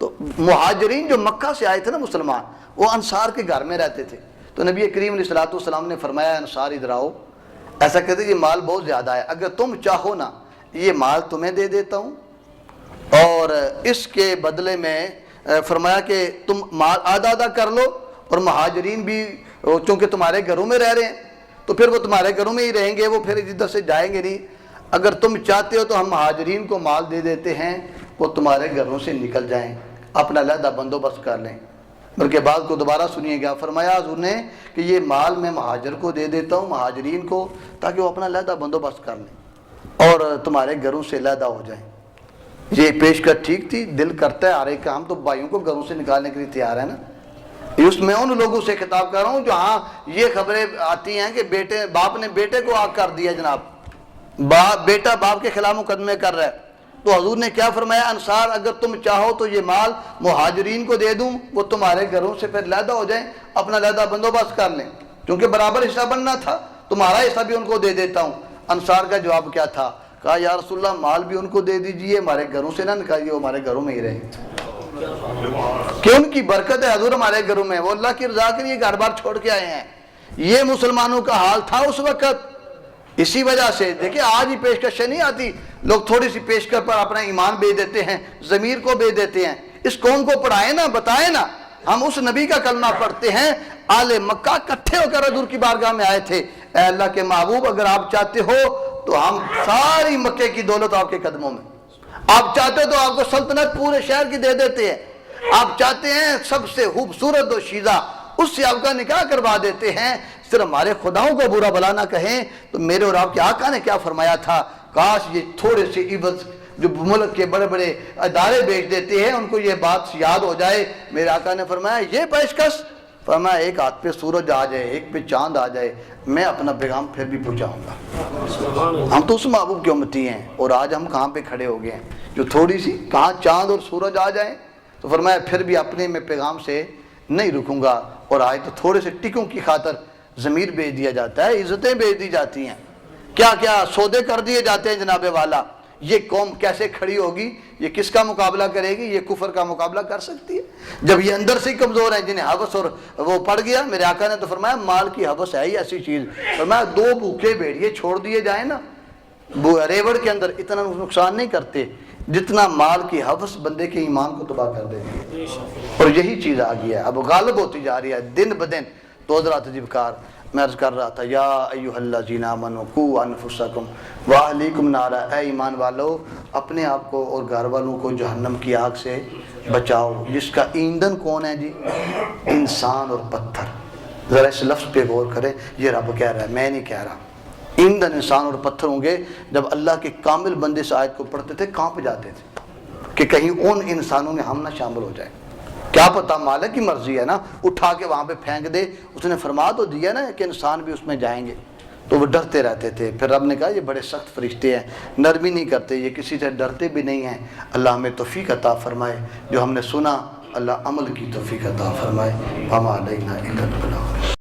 تو مہاجرین جو مکہ سے آئے تھے نا مسلمان، وہ انصار کے گھر میں رہتے تھے۔ تو نبی کریم علیہ السلام نے فرمایا انصار ادھر آؤ، ایسا کہتے یہ مال بہت زیادہ ہے، اگر تم چاہو نا یہ مال تمہیں دے دیتا ہوں، اور اس کے بدلے میں فرمایا کہ تم مال آدھا آدھا کر لو، اور مہاجرین بھی چونکہ تمہارے گھروں میں رہ رہے ہیں تو پھر وہ تمہارے گھروں میں ہی رہیں گے، وہ پھر ادھر سے جائیں گے نہیں۔ اگر تم چاہتے ہو تو ہم مہاجرین کو مال دے دیتے ہیں، وہ تمہارے گھروں سے نکل جائیں، اپنا علیحدہ بندوبست کر لیں۔ بلکہ بعد کو دوبارہ سنیے گا، فرمایا حضور نے کہ یہ مال میں مہاجر کو دے دیتا ہوں، مہاجرین کو، تاکہ وہ اپنا علیحدہ بندوبست کر لیں اور تمہارے گھروں سے علیحدہ ہو جائیں۔ یہ پیش کر ٹھیک تھی، دل کرتا ہے ہر ایک کا، ہم تو بھائیوں کو گھروں سے نکالنے کے لیے تیار ہے نا۔ اس میں ان لوگوں سے خطاب کر رہا ہوں جہاں یہ خبریں آتی ہیں کہ باپ نے بیٹے کو آگ کر دیا، جناب بیٹا باپ کے خلاف مقدمے کر رہا ہے۔ تو حضور نے کیا فرمایا؟ انصار اگر تم چاہو تو یہ مال مہاجرین کو دے دوں، وہ تمہارے گھروں سے پھر علیحدہ ہو جائیں، اپنا علیحدہ بندوبست کر لیں، کیونکہ برابر حصہ بننا تھا، تمہارا حصہ بھی ان کو دے دیتا ہوں۔ انصار کا جواب کیا تھا؟ کہا یا رسول اللہ مال بھی ان کو دے دیجئے، ہمارے گھروں سے نہ نکالیے، وہ ہمارے گھروں میں ہی رہیں، کہ ان کی برکت ہے حضور ہمارے گھروں میں، وہ اللہ کی رضا کے لیے گھر بار چھوڑ کے آئے ہیں۔ یہ مسلمانوں کا حال تھا اس وقت۔ اسی وجہ سے دیکھیں آج ہی پیشکشیں نہیں آتی، لوگ تھوڑی سی پیشکش پر اپنا ایمان بیچ دیتے ہیں، ضمیر کو بیچ دیتے ہیں۔ اس قوم کو پڑھائیں نا، بتائیں نا، ہم اس نبی کا کلمہ پڑھتے ہیں، آل مکہ کٹھے ہو کر حضور کی بارگاہ میں آئے تھے، اے اللہ کے محبوب اگر آپ چاہتے ہو تو ہم ساری مکے کی دولت آپ کے قدموں میں، آپ چاہتے ہو تو آپ کو سلطنت پورے شہر کی دے دیتے ہیں، آپ چاہتے ہیں سب سے خوبصورت و شیزہ اس سے آپ کا نکاح کروا دیتے ہیں، صرف ہمارے خداؤں کو برا بلا نہ کہیں۔ تو میرے اور آپ کے آقا نے کیا فرمایا تھا؟ کاش یہ تھوڑے سے عوض جو ملک کے بڑے بڑے ادارے بیچ دیتے ہیں ان کو یہ بات یاد ہو جائے۔ میرے آقا نے فرمایا یہ پیشکش، فرمایا ایک ہاتھ پہ سورج آ جائے، ایک پہ چاند آ جائے، میں اپنا پیغام پھر بھی پہنچاؤں گا۔ ہم تو اس محبوب کی امتی ہیں، اور آج ہم کہاں پہ کھڑے ہو گئے ہیں جو تھوڑی سی کہاں چاند اور سورج آ جائیں۔ تو فرمایا پھر بھی اپنے میں پیغام سے نہیں رکوں گا، اور آج تو تھوڑے سے ٹکوں کی خاطر ضمیر بیچ دیا جاتا ہے، عزتیں بیچ دی جاتی ہیں، کیا کیا سودے کر دیے جاتے ہیں جناب والا۔ یہ قوم کیسے کھڑی ہوگی؟ یہ کس کا مقابلہ کرے گی؟ یہ کفر کا مقابلہ کر سکتی ہے جب یہ اندر سے ہی کمزور ہیں، جنہیں حوث اور وہ پڑ گیا۔ میرے آقا نے تو فرمایا مال کی حوث ہے ہی ایسی چیز، فرمایا 2 بھوکے بھیڑیے چھوڑ دیے جائیں نا ریوڑ کے اندر، اتنا نقصان نہیں کرتے جتنا مال کی حوث بندے کے ایمان کو تباہ کر دیتی ہے۔ اور یہی چیز آ گئی ہے، اب غالب ہوتی جا رہی ہے دن بدن۔ تو حضرات تجیبکار میں عرض کر رہا تھا، یا ایھا الذین آمنوا قوا انفسکم واہلیکم نارا، اے ایمان والو اپنے آپ کو اور گھر والوں کو جہنم کی آگ سے بچاؤ، جس کا ایندھن کون ہے جی؟ انسان اور پتھر۔ ذرا اس لفظ پہ غور کریں، یہ رب کہہ رہا ہے، میں نہیں کہہ رہا۔ ایندھن انسان اور پتھر ہوں گے۔ جب اللہ کے کامل بندے اس آیت کو پڑھتے تھے کانپ جاتے تھے کہ کہیں ان انسانوں میں ہم نہ شامل ہو جائیں۔ کیا پتہ، مالک کی مرضی ہے نا، اٹھا کے وہاں پہ پھینک دے، اس نے فرما تو دیا نا کہ انسان بھی اس میں جائیں گے، تو وہ ڈرتے رہتے تھے۔ پھر رب نے کہا یہ بڑے سخت فرشتے ہیں، نرمی نہیں کرتے، یہ کسی سے ڈرتے بھی نہیں ہیں۔ اللہ ہمیں توفیق عطا فرمائے، جو ہم نے سنا اللہ عمل کی توفیق عطا فرمائے۔ وما علینا الا البلاغ۔